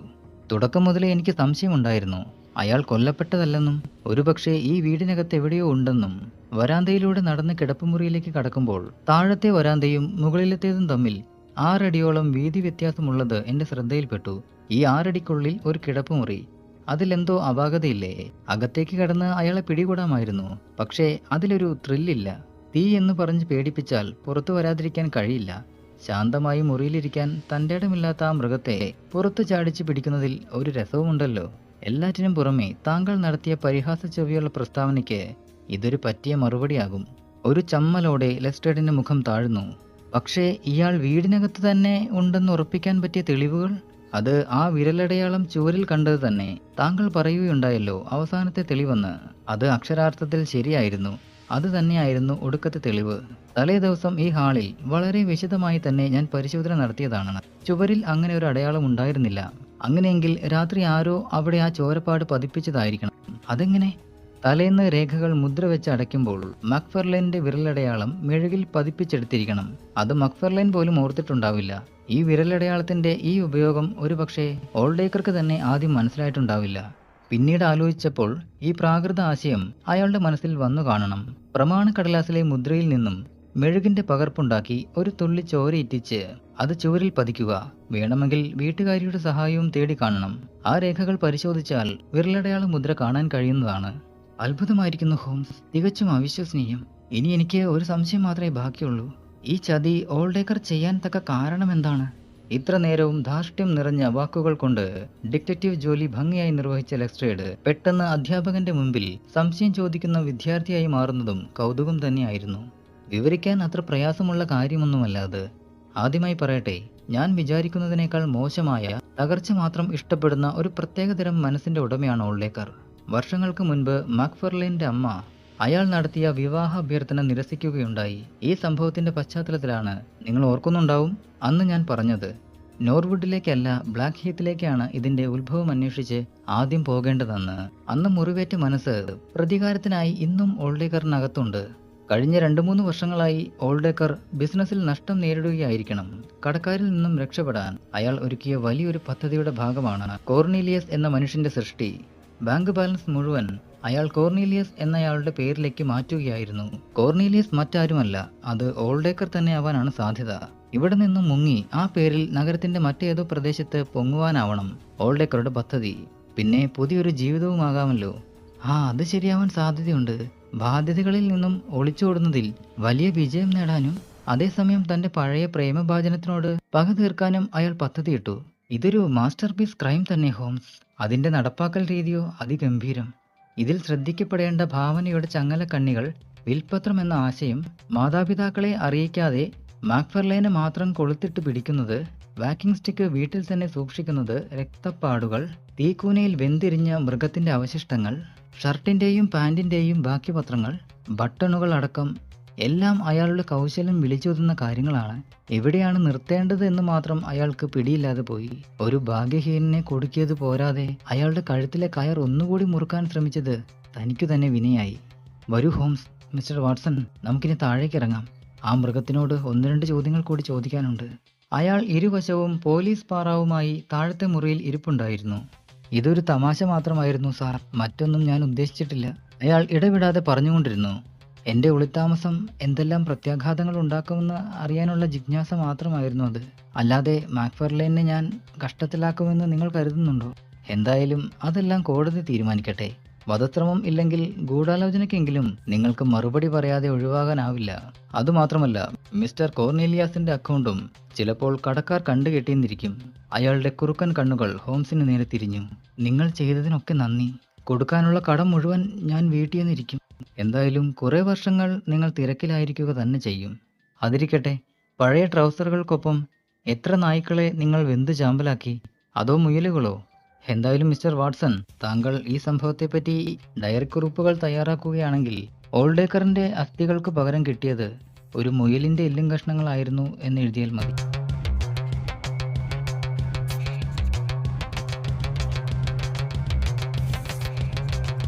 A: തുടക്കം മുതലേ എനിക്ക് സംശയമുണ്ടായിരുന്നു. അയാൾ കൊല്ലപ്പെട്ടതല്ലെന്നും ഒരുപക്ഷെ ഈ വീടിനകത്ത് എവിടെയോ ഉണ്ടെന്നും. വരാന്തയിലൂടെ നടന്ന് കിടപ്പുമുറിയിലേക്ക് കടക്കുമ്പോൾ താഴത്തെ വരാന്തയും മുകളിലത്തേതും തമ്മിൽ 6 അടിയോളം വീതി വ്യത്യാസമുള്ളത് എൻ്റെ ശ്രദ്ധയിൽപ്പെട്ടു. ഈ 6 അടിക്കുള്ളിൽ ഒരു കിടപ്പുമുറി. അതിലെന്തോ അപാകതയില്ലേ? അകത്തേക്ക് കടന്ന് അയാളെ പിടികൂടാമായിരുന്നു. പക്ഷേ അതിലൊരു ത്രില്ലില്ല. തീ എന്ന് പറഞ്ഞ് പേടിപ്പിച്ചാൽ പുറത്തു വരാതിരിക്കാൻ കഴിയില്ല. ശാന്തമായി മുറിയിലിരിക്കാൻ തൻ്റെ ഇടമില്ലാത്ത ആ മൃഗത്തെ പുറത്തു ചാടിച്ച് പിടിക്കുന്നതിൽ ഒരു രസവുമുണ്ടല്ലോ. എല്ലാറ്റിനും പുറമെ താങ്കൾ നടത്തിയ പരിഹാസ ചെവിയുള്ള പ്രസ്താവനയ്ക്ക് ഇതൊരു പറ്റിയ മറുപടിയാകും. ഒരു ചമ്മലോടെ ലെസ്ട്രേഡിന്റെ മുഖം താഴ്ന്നു. പക്ഷേ ഇയാൾ വീടിനകത്ത് തന്നെ ഉണ്ടെന്ന് ഉറപ്പിക്കാൻ പറ്റിയ തെളിവുകൾ? അത് ആ വിരലടയാളം ചുവരിൽ കണ്ടത് തന്നെ. താങ്കൾ പറയുകയുണ്ടായല്ലോ അവസാനത്തെ തെളിവെന്ന്. അത് അക്ഷരാർത്ഥത്തിൽ ശരിയായിരുന്നു. അത് തന്നെയായിരുന്നു ഒടുക്കത്തെ തെളിവ്. തലേ ദിവസം ഈ ഹാളിൽ വളരെ വിശദമായി തന്നെ ഞാൻ പരിശോധന നടത്തിയതാണ്. ചുവരിൽ അങ്ങനെ ഒരു അടയാളം ഉണ്ടായിരുന്നില്ല. അങ്ങനെയെങ്കിൽ രാത്രി ആരോ അവിടെ ആ ചോരപ്പാട് പതിപ്പിച്ചതായിരിക്കണം. അതെങ്ങനെ? തലേന്ന് രേഖകൾ മുദ്ര വെച്ച് അടയ്ക്കുമ്പോൾ മക്ഫർലൈൻ്റെ വിരലടയാളം മെഴുകിൽ പതിപ്പിച്ചെടുത്തിരിക്കണം. അത് മക്ഫർലൈൻ പോലും ഓർത്തിട്ടുണ്ടാവില്ല. ഈ വിരലടയാളത്തിന്റെ ഈ ഉപയോഗം ഒരുപക്ഷെ ഓൾഡേക്കർക്ക് തന്നെ ആദ്യം മനസ്സിലായിട്ടുണ്ടാവില്ല. പിന്നീട് ആലോചിച്ചപ്പോൾ ഈ പ്രാകൃത ആശയം അയാളുടെ മനസ്സിൽ വന്നു കാണണം. പ്രമാണക്കടലാസിലെ മുദ്രയിൽ നിന്നും മെഴുകിന്റെ പകർപ്പുണ്ടാക്കി ഒരു തുള്ളി ചോര ഇറ്റിച്ച് അത് ചുവരിൽ പതിക്കുക. വേണമെങ്കിൽ വീട്ടുകാരിയുടെ സഹായവും തേടി കാണണം. ആ രേഖകൾ പരിശോധിച്ചാൽ വിരലടയാള മുദ്ര കാണാൻ കഴിയുന്നതാണ്. അത്ഭുതമായിരിക്കുന്നു ഹോംസ്, തികച്ചും അവിശ്വസനീയം. ഇനി എനിക്ക് ഒരു സംശയം മാത്രമേ ബാക്കിയുള്ളൂ. ഈ ചതി ഓൾഡേക്കർ ചെയ്യാൻ തക്ക കാരണം എന്താണ്? ഇത്ര നേരവും ധാർഷ്ട്യം നിറഞ്ഞ വാക്കുകൾ കൊണ്ട് ഡിറ്റക്റ്റീവ് ജോലി ഭംഗിയായി നിർവഹിച്ച ലെസ്ട്രേഡ് പെട്ടെന്ന് അധ്യാപകന്റെ മുമ്പിൽ സംശയം ചോദിക്കുന്ന വിദ്യാർത്ഥിയായി മാറുന്നതും കൗതുകം തന്നെയായിരുന്നു. വിവരിക്കാൻ അത്ര പ്രയാസമുള്ള കാര്യമൊന്നുമല്ല അത്. ആദ്യമായി പറയട്ടെ, ഞാൻ വിചാരിക്കുന്നതിനേക്കാൾ മോശമായ തകർച്ച മാത്രം ഇഷ്ടപ്പെടുന്ന ഒരു പ്രത്യേകതരം മനസ്സിന്റെ ഉടമയാണ് ഓൾഡേക്കർ. വർഷങ്ങൾക്ക് മുൻപ് മക്ഫർലൈൻ്റെ അമ്മ അയാൾ നടത്തിയ വിവാഹ അഭ്യർത്ഥന നിരസിക്കുകയുണ്ടായി. ഈ സംഭവത്തിന്റെ പശ്ചാത്തലത്തിലാണ് നിങ്ങൾ ഓർക്കുന്നുണ്ടാവും അന്ന് ഞാൻ പറഞ്ഞത് നോർവുഡിലേക്കല്ല ബ്ലാക്ക് ഹീത്തിലേക്കാണ് ഇതിന്റെ ഉത്ഭവം അന്വേഷിച്ച് ആദ്യം പോകേണ്ടതെന്ന്. അന്ന് മുറിവേറ്റ മനസ്സ് പ്രതികാരത്തിനായി ഇന്നും ഓൾഡേക്കറിനകത്തുണ്ട്. കഴിഞ്ഞ 2-3 വർഷങ്ങളായി ഓൾഡേക്കർ ബിസിനസ്സിൽ നഷ്ടം നേരിടുകയായിരിക്കണം. കടക്കാരിൽ നിന്നും രക്ഷപ്പെടാൻ അയാൾ ഒരുക്കിയ വലിയൊരു പദ്ധതിയുടെ ഭാഗമാണ് കോർണീലിയസ് എന്ന മനുഷ്യന്റെ സൃഷ്ടി. ബാങ്ക് ബാലൻസ് മുഴുവൻ അയാൾ കോർണീലിയസ് എന്നയാളുടെ പേരിലേക്ക് മാറ്റുകയായിരുന്നു. കോർണീലിയസ് മറ്റാരുമല്ല, അത് ഓൾഡേക്കർ തന്നെ ആവാനാണ് സാധ്യത. ഇവിടെ നിന്നും മുങ്ങി ആ പേരിൽ നഗരത്തിന്റെ മറ്റേതോ പ്രദേശത്ത് പൊങ്ങുവാനാവണം ഓൾഡേക്കറുടെ പദ്ധതി. പിന്നെ പുതിയൊരു ജീവിതവുമാകാമല്ലോ. അത് ശരിയാവാൻ സാധ്യതയുണ്ട്. ബാധ്യതകളിൽ നിന്നും ഒളിച്ചോടുന്നതിൽ വലിയ വിജയം നേടാനും അതേസമയം തന്റെ പഴയ പ്രേമഭാജനത്തിനോട് പക തീർക്കാനും അയാൾ പദ്ധതിയിട്ടു. ഇതൊരു മാസ്റ്റർ പീസ് ക്രൈം തന്നെ ഹോംസ്. അതിന്റെ നടപ്പാക്കൽ രീതിയോ അതിഗംഭീരം. ഇതിൽ ശ്രദ്ധിക്കപ്പെടേണ്ട ഭാവനയുടെ ചങ്ങലക്കണ്ണികൾ, വിൽപത്രം എന്ന ആശയം, മാതാപിതാക്കളെ അറിയിക്കാതെ മാക്ഫർലേനെ മാത്രം കൊളുത്തിട്ട് പിടിക്കുന്നത്, വാക്കിംഗ് സ്റ്റിക്ക് വീട്ടിൽ തന്നെ സൂക്ഷിക്കുന്നത്, രക്തപ്പാടുകൾ, തീക്കൂനയിൽ വെന്തിരിഞ്ഞ മൃഗത്തിന്റെ അവശിഷ്ടങ്ങൾ, ഷർട്ടിന്റെയും പാന്റിന്റെയും ബാക്കി പത്രങ്ങൾ, ബട്ടണുകൾ അടക്കം എല്ലാം അയാളുടെ കൗശലം വിളിച്ചോതുന്ന കാര്യങ്ങളാണ്. എവിടെയാണ് നിർത്തേണ്ടത് എന്ന് മാത്രം അയാൾക്ക് പിടിയില്ലാതെ പോയി. ഒരു ഭാഗ്യഹീനനെ കൊടുക്കിയത് പോരാതെ അയാളുടെ കഴുത്തിലെ കയർ ഒന്നുകൂടി മുറുക്കാൻ ശ്രമിച്ചത് തനിക്കു തന്നെ വിനയായി. വരൂ ഹോംസ്, മിസ്റ്റർ വാട്സൺ, നമുക്കിനി താഴേക്കിറങ്ങാം. ആ മൃഗത്തിനോട് 1-2 ചോദ്യങ്ങൾ കൂടി ചോദിക്കാനുണ്ട്. അയാൾ ഇരുവശവും പോലീസ് പാറാവുമായി താഴത്തെ മുറിയിൽ ഇരിപ്പുണ്ടായിരുന്നു. ഇതൊരു തമാശ മാത്രമായിരുന്നു സാർ, മറ്റൊന്നും ഞാൻ ഉദ്ദേശിച്ചിട്ടില്ല. അയാൾ ഇടവിടാതെ പറഞ്ഞുകൊണ്ടിരുന്നു. എൻ്റെ ഒളിത്താമസം എന്തെല്ലാം പ്രത്യാഘാതങ്ങൾ ഉണ്ടാക്കുമെന്ന് അറിയാനുള്ള ജിജ്ഞാസ മാത്രമായിരുന്നു അത്. അല്ലാതെ മാക്ഫർലേനെ ഞാൻ കഷ്ടത്തിലാക്കുമെന്ന് നിങ്ങൾ കരുതുന്നുണ്ടോ? എന്തായാലും അതെല്ലാം കോടതി തീരുമാനിക്കട്ടെ. വധശ്രമം ഇല്ലെങ്കിൽ ഗൂഢാലോചനയ്ക്കെങ്കിലും നിങ്ങൾക്ക് മറുപടി പറയാതെ ഒഴിവാകാനാവില്ല. അതുമാത്രമല്ല, മിസ്റ്റർ കോർണേലിയാസിന്റെ അക്കൗണ്ടും ചിലപ്പോൾ കടക്കാർ കണ്ടുകെട്ടിയെന്നിരിക്കും. അയാളുടെ കുറുക്കൻ കണ്ണുകൾ ഹോംസിന് നേരെ തിരിഞ്ഞു. നിങ്ങൾ ചെയ്തതിനൊക്കെ നന്ദി. കൊടുക്കാനുള്ള കടം മുഴുവൻ ഞാൻ വീട്ടിയെന്നിരിക്കും. എന്തായാലും കുറെ വർഷങ്ങൾ നിങ്ങൾ തിരക്കിലായിരിക്കുക തന്നെ ചെയ്യും. അതിരിക്കട്ടെ, പഴയ ട്രൗസറുകൾക്കൊപ്പം എത്ര നായ്ക്കളെ നിങ്ങൾ വെന്ത് ചാമ്പലാക്കി? അതോ മുയലുകളോ? എന്തായാലും മിസ്റ്റർ വാട്സൺ, താങ്കൾ ഈ സംഭവത്തെപ്പറ്റി ഡയറിക്കുറിപ്പുകൾ തയ്യാറാക്കുകയാണെങ്കിൽ ഓൾഡേക്കറിന്റെ അസ്ഥികൾക്ക് പകരം കിട്ടിയത് ഒരു മുയലിന്റെ എല്ലും കഷ്ണങ്ങളായിരുന്നു എന്ന് എഴുതിയാൽ മതി.